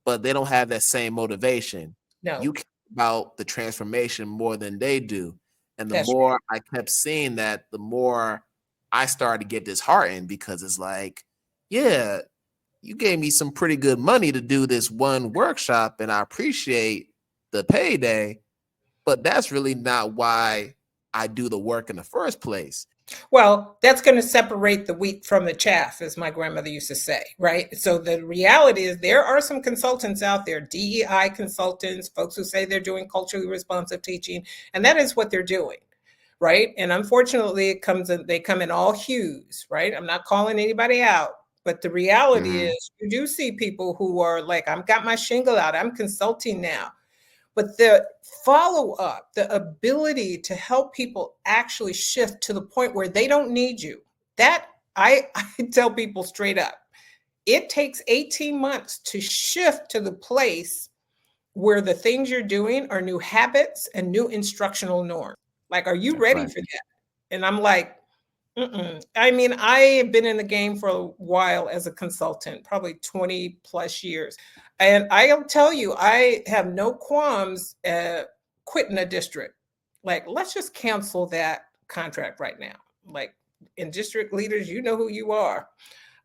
but they don't have that same motivation. No. You care about the transformation more than they do. And the That's more I kept seeing that, the more I started to get disheartened, because it's like, yeah, you gave me some pretty good money to do this one workshop, and I appreciate the payday, but that's really not why I do the work in the first place. Well, that's going to separate the wheat from the chaff, as my grandmother used to say, right? So the reality is there are some consultants out there, DEI consultants, folks who say they're doing culturally responsive teaching, and that is what they're doing, right? And unfortunately, they come in all hues, right? I'm not calling anybody out, but the reality is you do see people who are like, I've got my shingle out, I'm consulting now. But the follow-up, the ability to help people actually shift to the point where they don't need you, that I tell people straight up, it takes 18 months to shift to the place where the things you're doing are new habits and new instructional norms. Like, are you ready for that? And I'm like, I mean, I have been in the game for a while as a consultant, probably 20 plus years. And I'll tell you, I have no qualms quitting a district. Like, let's just cancel that contract right now. Like, in district leaders, you know who you are.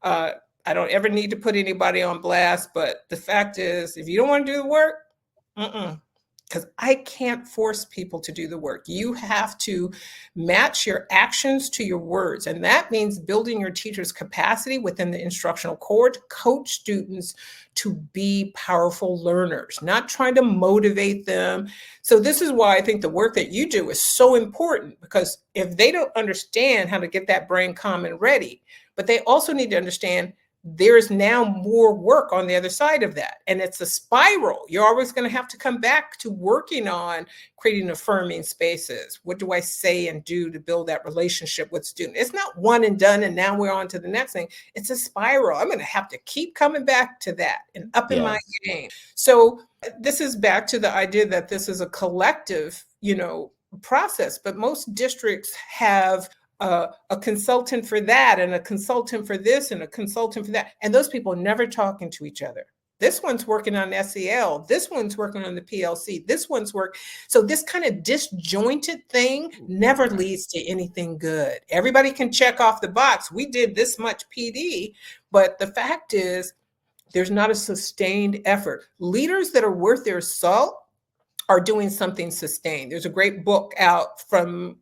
I don't ever need to put anybody on blast, but the fact is, if you don't want to do the work, because I can't force people to do the work. You have to match your actions to your words. And that means building your teacher's capacity within the instructional core to coach students to be powerful learners, not trying to motivate them. So this is why I think the work that you do is so important, because if they don't understand how to get that brain calm and ready, but they also need to understand there's now more work on the other side of that. And it's a spiral. You're always going to have to come back to working on creating affirming spaces. What do I say and do to build that relationship with students? It's not one and done, and now we're on to the next thing. It's a spiral. I'm going to have to keep coming back to that and up in my game. So this is back to the idea that this is a collective, process, but most districts have a consultant for that and a consultant for this and a consultant for that. And those people are never talking to each other. This one's working on SEL. This one's working on the PLC. This one's So this kind of disjointed thing never leads to anything good. Everybody can check off the box. We did this much PD, but the fact is there's not a sustained effort. Leaders that are worth their salt are doing something sustained. There's a great book out from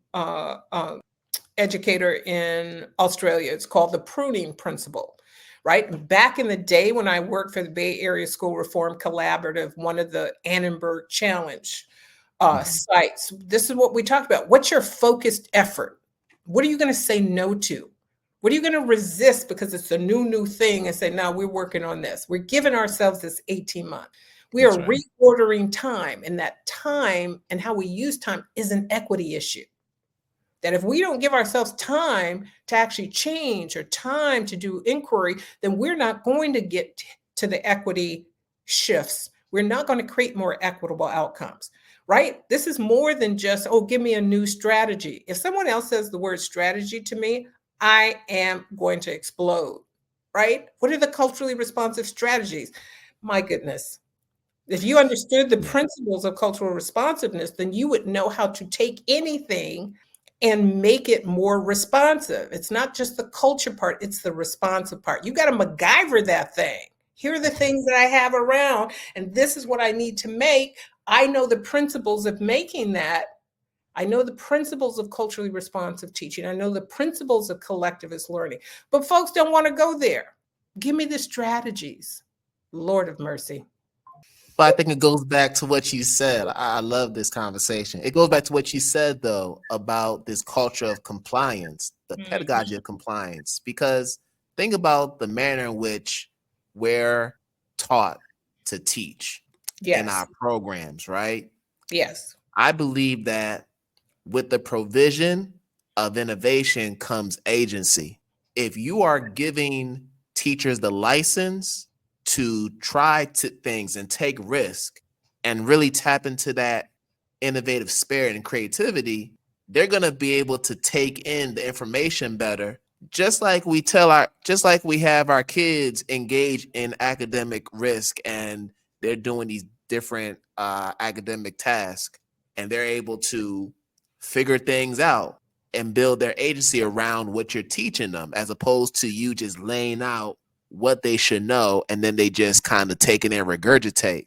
educator in Australia. It's called The Pruning Principle, right? Back in the day when I worked for the Bay Area School Reform Collaborative, one of the Annenberg Challenge sites, this is what we talked about. What's your focused effort? What are you going to say no to? What are you going to resist because it's a new thing and say, no, we're working on this. We're giving ourselves this 18 months. We are reordering time, and that time and how we use time is an equity issue. That if we don't give ourselves time to actually change or time to do inquiry, then we're not going to get to the equity shifts. We're not going to create more equitable outcomes. right? This is more than just, oh, give me a new strategy. If someone else says the word strategy to me, I am going to explode, right? What are the culturally responsive strategies? My goodness. If you understood the principles of cultural responsiveness, then you would know how to take anything and make it more responsive. It's not just the culture part, it's the responsive part. You got to MacGyver that thing. Here are the things that I have around, and this is what I need to make. I know the principles of making that. I know the principles of culturally responsive teaching. I know the principles of collectivist learning. But folks don't want to go there. Give me the strategies. Lord of mercy. But I think it goes back to what you said. I love this conversation. It goes back to what you said, though, about this culture of compliance, the pedagogy of compliance, because think about the manner in which we're taught to teach in our programs, right? Yes. I believe that with the provision of innovation comes agency. If you are giving teachers the license to try things and take risk and really tap into that innovative spirit and creativity, they're going to be able to take in the information better. Just like we have our kids engage in academic risk and they're doing these different academic tasks and they're able to figure things out and build their agency around what you're teaching them, as opposed to you just laying out what they should know and then they just kind of take it and regurgitate.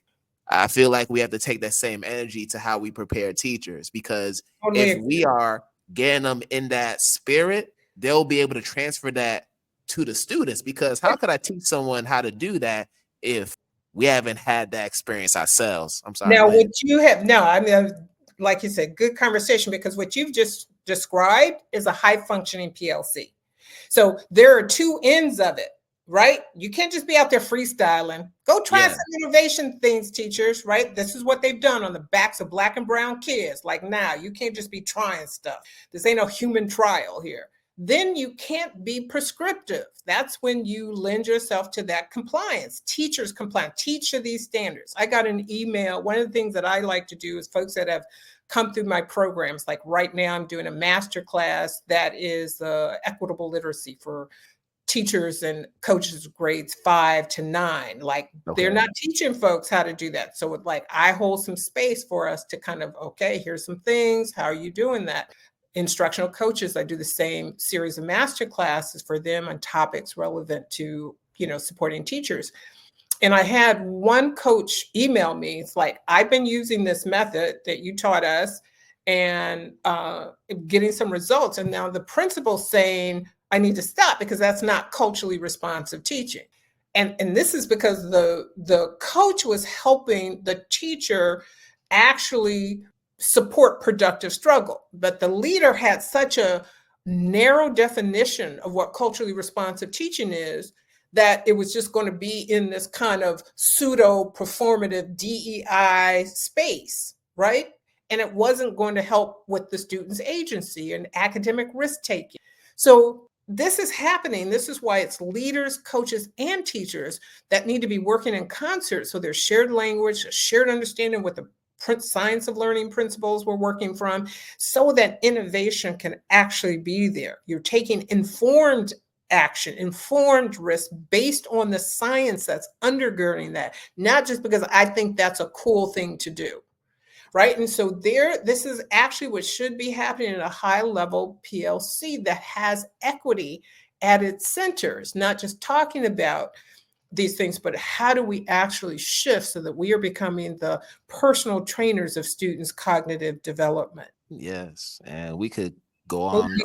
I feel like we have to take that same energy to how we prepare teachers, because if we are getting them in that spirit, they'll be able to transfer that to the students. Because how could I teach someone how to do that if we haven't had that experience ourselves? I'm sorry. Now, what you have, no, I mean, like you said, good conversation, because what you've just described is a high functioning PLC. So there are two ends of it, right? You can't just be out there freestyling. Go try some innovation things, teachers, right? This is what they've done on the backs of Black and brown kids. Like, now you can't just be trying stuff. This ain't no human trial here. Then you can't be prescriptive. That's when you lend yourself to that compliance. Teachers compliant, teach to these standards. I got an email. One of the things that I like to do is folks that have come through my programs, like right now I'm doing a master class that is equitable literacy for teachers and coaches grades 5 to 9. Like, they're not teaching folks how to do that. So I hold some space for us to kind of, okay, here's some things. How are you doing that? Instructional coaches, I do the same series of master classes for them on topics relevant to, supporting teachers. And I had one coach email me. It's like, I've been using this method that you taught us and getting some results. And now the principal's saying I need to stop because that's not culturally responsive teaching. And this is because the coach was helping the teacher actually support productive struggle. But the leader had such a narrow definition of what culturally responsive teaching is that it was just going to be in this kind of pseudo performative DEI space, right? And it wasn't going to help with the student's agency and academic risk taking. So this is happening. This is why it's leaders, coaches, and teachers that need to be working in concert. So there's shared language, a shared understanding with the science of learning principles we're working from, so that innovation can actually be there. You're taking informed action, informed risk based on the science that's undergirding that, not just because I think that's a cool thing to do, right? And so this is actually what should be happening at a high level PLC that has equity at its centers, not just talking about these things, but how do we actually shift so that we are becoming the personal trainers of students' cognitive development? Yes, and we could go on.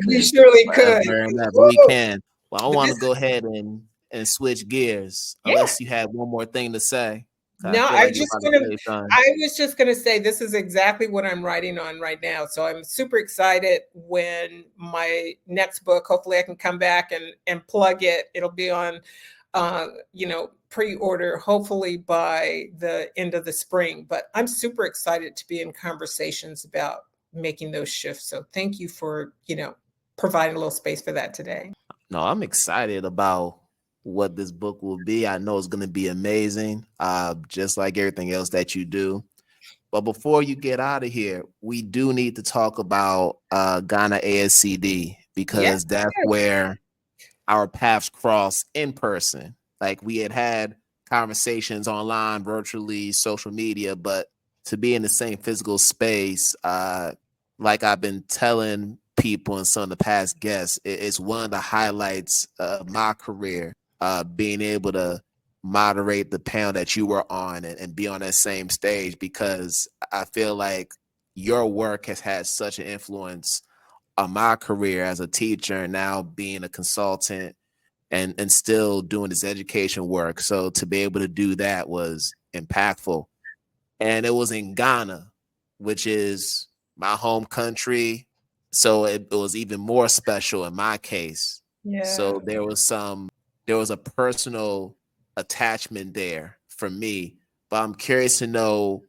We surely could. We can. Well, I want to go ahead and switch gears, unless you have one more thing to say. No, I was just gonna say this is exactly what I'm writing on right now. So I'm super excited when my next book, hopefully I can come back and plug it. It'll be on pre-order hopefully by the end of the spring. But I'm super excited to be in conversations about making those shifts. So thank you for, providing a little space for that today. No, I'm excited about what this book will be. I know it's going to be amazing, just like everything else that you do. But before you get out of here, we do need to talk about Ghana ASCD, because that's where our paths cross in person. Like, we had conversations online, virtually, social media, but to be in the same physical space, like I've been telling people and some of the past guests, it's one of the highlights of my career, being able to moderate the panel that you were on and be on that same stage, because I feel like your work has had such an influence on my career as a teacher, and now being a consultant and still doing this education work. So to be able to do that was impactful. And it was in Ghana, which is my home country. So it was even more special in my case. Yeah. So there was a personal attachment there for me. But I'm curious to know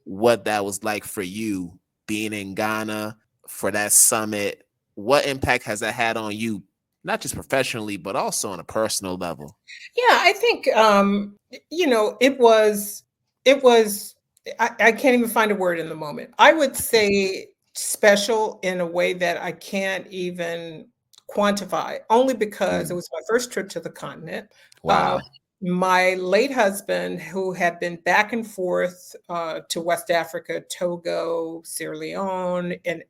what that was like for you, being in Ghana for that summit. What impact has that had on you, not just professionally, but also on a personal level? Yeah, I think it was I can't even find a word in the moment. I would say special in a way that I can't even quantify, only because it was my first trip to the continent. Wow. My late husband, who had been back and forth to West Africa, Togo, Sierra Leone, and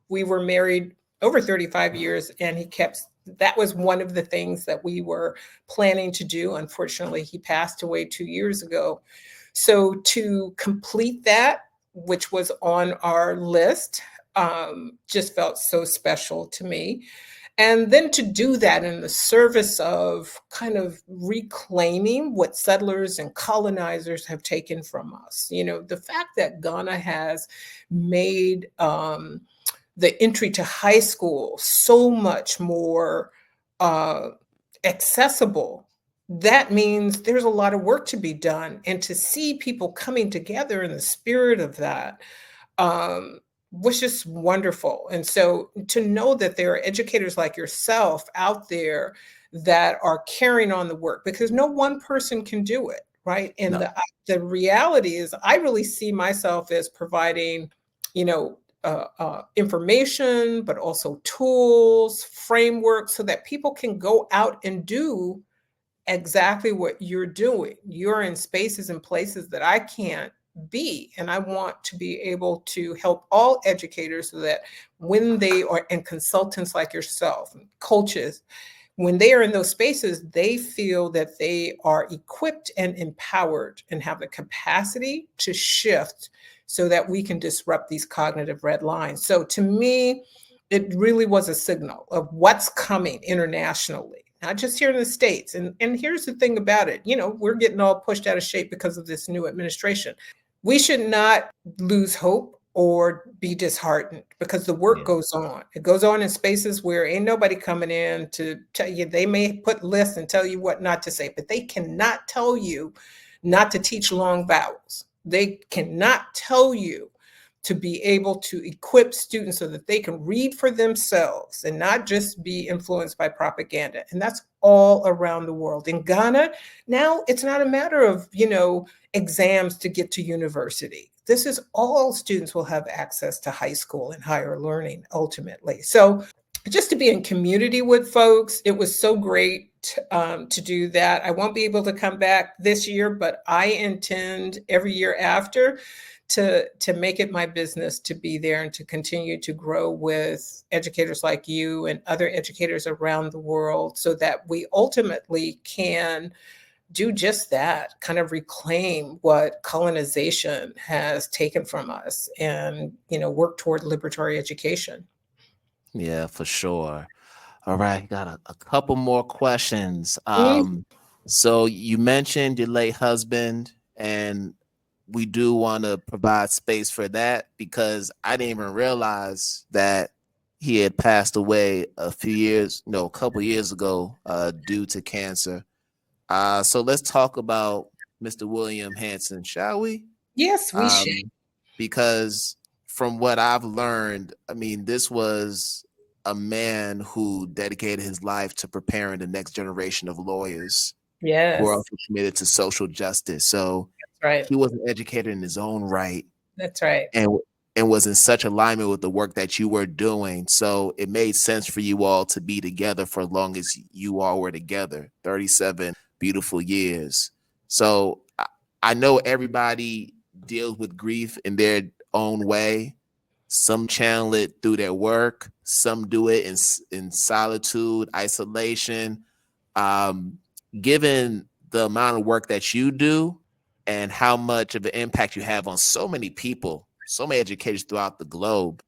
we were married over 35 years, and that was one of the things that we were planning to do. Unfortunately, he passed away 2 years ago. So to complete that, which was on our list, just felt so special to me. And then to do that in the service of kind of reclaiming what settlers and colonizers have taken from us. The fact that Ghana has made the entry to high school so much more accessible, that means there's a lot of work to be done. And to see people coming together in the spirit of that was just wonderful. And so to know that there are educators like yourself out there that are carrying on the work, because no one person can do it, right? And No. the reality is, I really see myself as providing, information, but also tools, frameworks, so that people can go out and do exactly what you're doing. You're in spaces and places that I can't be. And I want to be able to help all educators so that when they are, and consultants like yourself, coaches, when they are in those spaces, they feel that they are equipped and empowered and have the capacity to shift so that we can disrupt these cognitive red lines. So to me, it really was a signal of what's coming internationally, not just here in the States. And here's the thing about it, we're getting all pushed out of shape because of this new administration. We should not lose hope or be disheartened, because the work goes on. It goes on in spaces where ain't nobody coming in to tell you. They may put lists and tell you what not to say, but they cannot tell you not to teach long vowels. They cannot tell you to be able to equip students so that they can read for themselves and not just be influenced by propaganda. And that's all around the world. In Ghana, now it's not a matter of, exams to get to university. This is all students will have access to high school and higher learning ultimately. So just to be in community with folks, it was so great to do that. I won't be able to come back this year, but I intend every year after to make it my business to be there and to continue to grow with educators like you and other educators around the world, so that we ultimately can do just that, kind of reclaim what colonization has taken from us and, work toward liberatory education. Yeah, for sure. All right, got a couple more questions. So you mentioned your late husband, and we do want to provide space for that, because I didn't even realize that he had passed away a couple years ago due to cancer. So let's talk about Mr. William Hanson, shall we? Yes, we should. Because from what I've learned, this was a man who dedicated his life to preparing the next generation of lawyers who are Yes, also committed to social justice. So right. he was an educator in his own right. That's right. And was in such alignment with the work that you were doing. So it made sense for you all to be together for as long as you all were together, 37 beautiful years. So I know everybody deals with grief in their own way. Some channel it through their work. Some do it in solitude, isolation. Given the amount of work that you do and how much of an impact you have on so many people, so many educators throughout the globe,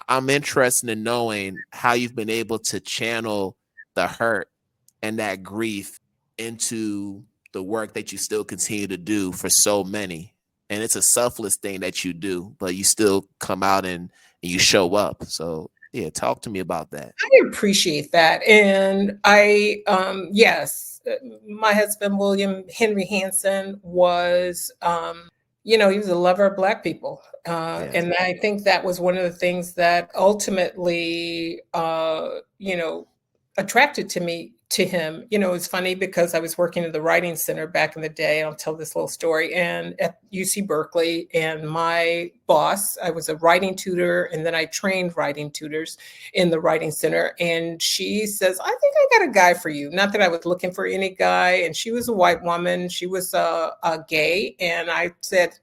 I'm interested in knowing how you've been able to channel the hurt and that grief into the work that you still continue to do for so many. And it's a selfless thing that you do, but you still come out and you show up. So yeah, talk to me about that. I appreciate that. And yes, my husband, William Henry Hanson, was, he was a lover of Black people. Yes. And I think that was one of the things that ultimately, attracted to him. It's funny because I was working at the writing center back in the day. I'll tell this little story. And at UC Berkeley, and my boss, I was a writing tutor, and then I trained writing tutors in the writing center. And she says, I think I got a guy for you. Not that I was looking for any guy. And she was a white woman. She was a gay. And I said,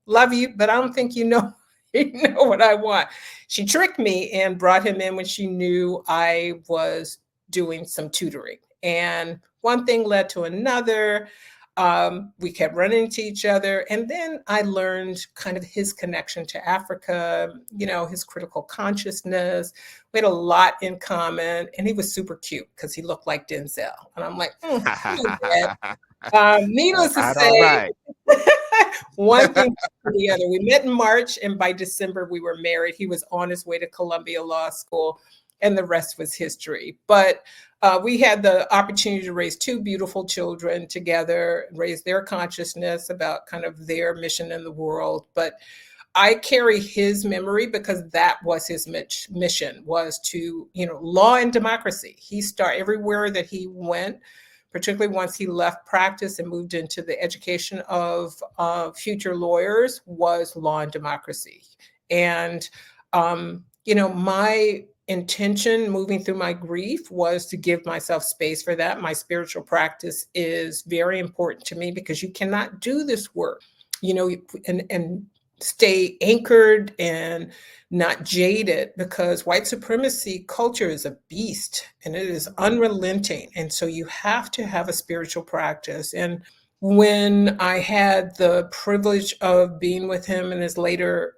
love you, but I don't think you know what I want. She tricked me and brought him in when she knew I was doing some tutoring. And one thing led to another. We kept running into each other. And then I learned kind of his connection to Africa, his critical consciousness. We had a lot in common. And he was super cute because he looked like Denzel. And I'm like, needless to say, one thing to the other. We met in March, and by December, we were married. He was on his way to Columbia Law School, and the rest was history. But we had the opportunity to raise two beautiful children together, raise their consciousness about kind of their mission in the world. But I carry his memory because that was his mission, was to, law and democracy. He started everywhere that he went, particularly once he left practice and moved into the education of future lawyers, was law and democracy. And, my intention moving through my grief was to give myself space for that. My spiritual practice is very important to me because you cannot do this work, and stay anchored and not jaded, because white supremacy culture is a beast and it is unrelenting. And so you have to have a spiritual practice. And when I had the privilege of being with him in his later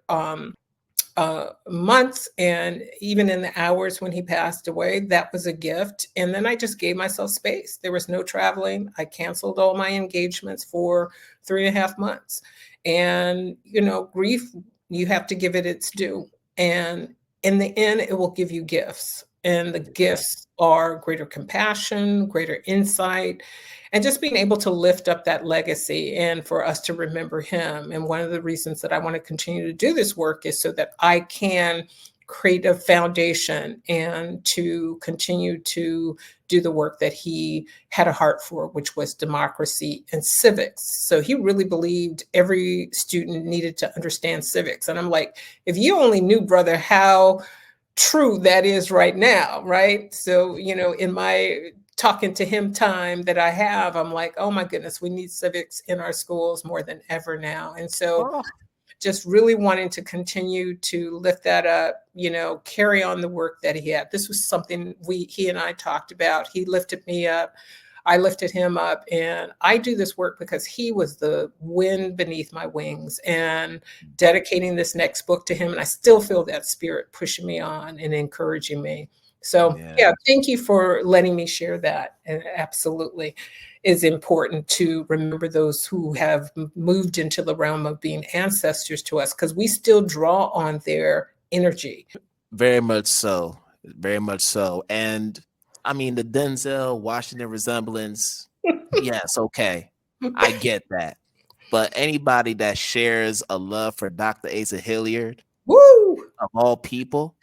months, and even in the hours when he passed away, that was a gift. And then I just gave myself space. There was no traveling. I canceled all my engagements for 3.5 months. And, grief, you have to give it its due. And in the end, it will give you gifts. And the gifts are greater compassion, greater insight, and just being able to lift up that legacy and for us to remember him. And one of the reasons that I want to continue to do this work is so that I can create a foundation and to continue to do the work that he had a heart for, which was democracy and civics. So he really believed every student needed to understand civics. And I'm like, if you only knew, brother, how true that is right now, right? So, in my talking to him time that I have, I'm like, oh my goodness, we need civics in our schools more than ever now. And so just really wanting to continue to lift that up, carry on the work that he had. This was something he and I talked about. He lifted me up. I lifted him up, and I do this work because he was the wind beneath my wings, and dedicating this next book to him. And I still feel that spirit pushing me on and encouraging me. So yeah, thank you for letting me share that. And absolutely is important to remember those who have moved into the realm of being ancestors to us, because we still draw on their energy. Very much so. Very much so. And I mean, the Denzel Washington resemblance, yes, okay. I get that. But anybody that shares a love for Dr. Asa Hilliard, woo, of all people,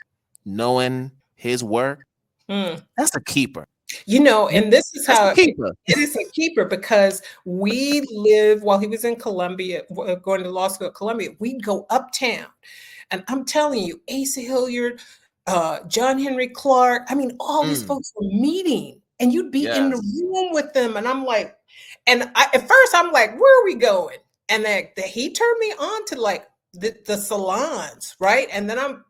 knowing his work, that's a keeper. And this is That's how the keeper. it is a keeper, because we live, while he was in Columbia, going to law school at Columbia, we'd go uptown. And I'm telling you, Asa Hilliard, John Henry Clark, I mean, all these folks were meeting, and you'd be in the Yes. room with them. And I'm like, at first I'm like, where are we going? And that he turned me on to like the salons, right? And then I'm,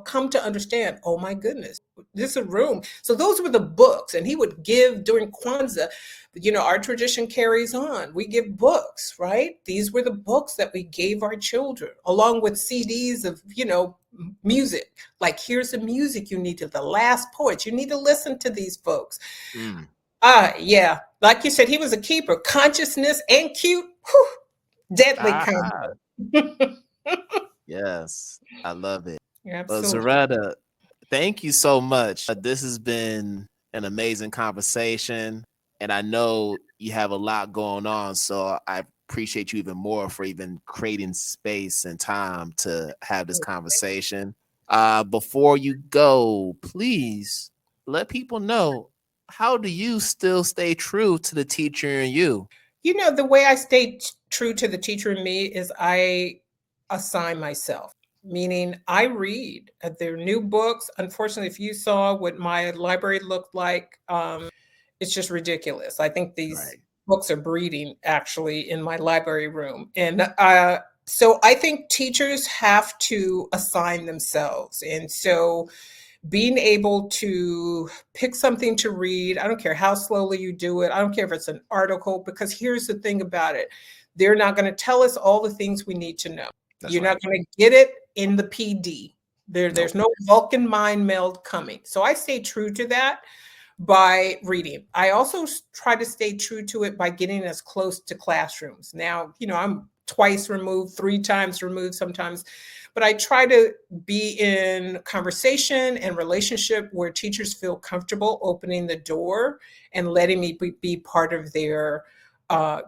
come to understand, oh my goodness, this is a room. So those were the books. And he would give during Kwanzaa, our tradition carries on. We give books, right? These were the books that we gave our children, along with CDs of, music. Like, here's the music you need to, the last poets. You need to listen to these folks. Yeah. Like you said, he was a keeper. Consciousness and cute. Whew, deadly combo. Yes. I love it. Absolutely. Zaretta, thank you so much. This has been an amazing conversation, and I know you have a lot going on, so I appreciate you even more for even creating space and time to have this conversation. Before you go, please let people know, how do you still stay true to the teacher in you? The way I stay true to the teacher in me is I assign myself, meaning I read their new books. Unfortunately, if you saw what my library looked like, it's just ridiculous. I think these books are breeding actually in my library room. And so I think teachers have to assign themselves. And so being able to pick something to read, I don't care how slowly you do it. I don't care if it's an article, because here's the thing about it. They're not going to tell us all the things we need to know. You're not going to get it in the PD. There's no Vulcan mind meld coming. So I stay true to that by reading. I also try to stay true to it by getting as close to classrooms. Now, I'm twice removed, 3 times removed sometimes, but I try to be in conversation and relationship where teachers feel comfortable opening the door and letting me be part of their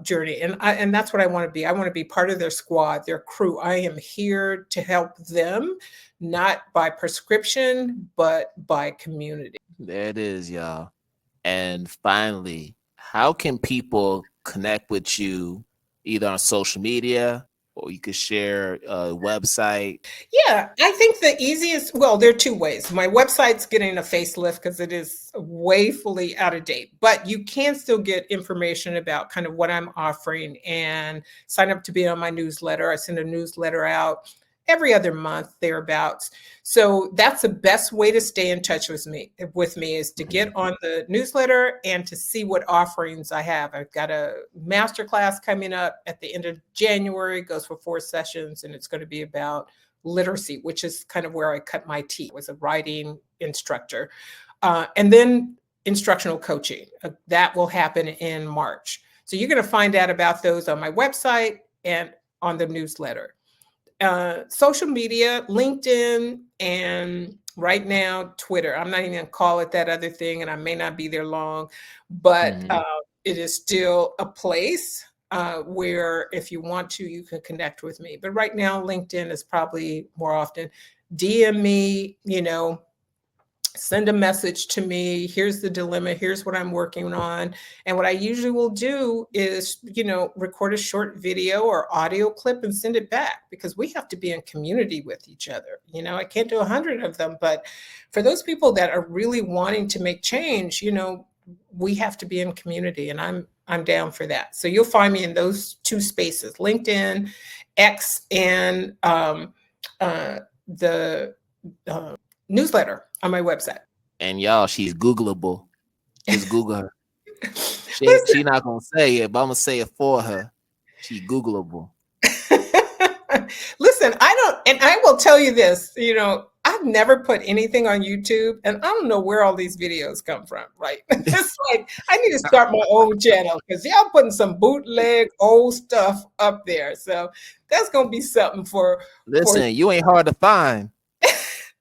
journey. And that's what I want to be. I want to be part of their squad, their crew. I am here to help them, not by prescription, but by community. There it is, y'all. And finally, how can people connect with you, either on social media, or you could share a website? Yeah, I think the easiest, well, there are 2 ways. My website's getting a facelift because it is woefully out of date, but you can still get information about kind of what I'm offering and sign up to be on my newsletter. I send a newsletter out every other month, thereabouts. So that's the best way to stay in touch with me is to get on the newsletter and to see what offerings I have. I've got a masterclass coming up at the end of January. It goes for 4 sessions, and it's going to be about literacy, which is kind of where I cut my teeth. I was a writing instructor. And then instructional coaching. That will happen in March. So you're going to find out about those on my website and on the newsletter. Social media, LinkedIn, and right now, Twitter. I'm not even going to call it that other thing, and I may not be there long, but it is still a place where if you want to, you can connect with me. But right now, LinkedIn is probably more often. DM me, send a message to me. Here's the dilemma. Here's what I'm working on. And what I usually will do is, record a short video or audio clip and send it back, because we have to be in community with each other. I can't do 100 of them, but for those people that are really wanting to make change, we have to be in community, and I'm down for that. So you'll find me in those 2 spaces, LinkedIn, X, and the newsletter on my website. And y'all, she's Googleable. Just Google her. She not gonna say it, but I'm gonna say it for her. She's Googleable. Listen, I will tell you this, I've never put anything on YouTube, and I don't know where all these videos come from, right? It's like, I need to start my own channel, because y'all putting some bootleg old stuff up there. So that's going to be something for... Listen, you ain't hard to find.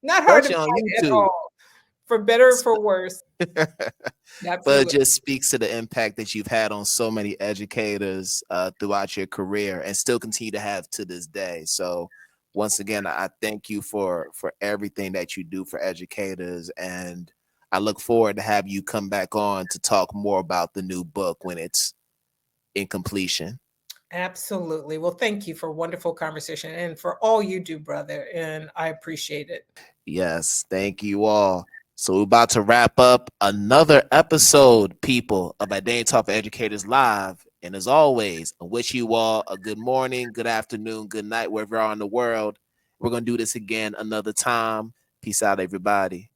Not hard to find at all. For better or for worse. But it just speaks to the impact that you've had on so many educators throughout your career, and still continue to have to this day. So once again, I thank you for everything that you do for educators. And I look forward to have you come back on to talk more about the new book when it's in completion. Absolutely. Well, thank you for a wonderful conversation and for all you do, brother. And I appreciate it. Yes, thank you all. So we're about to wrap up another episode, people, of Identity Talk for Educators Live. And as always, I wish you all a good morning, good afternoon, good night, wherever you are in the world. We're going to do this again another time. Peace out, everybody.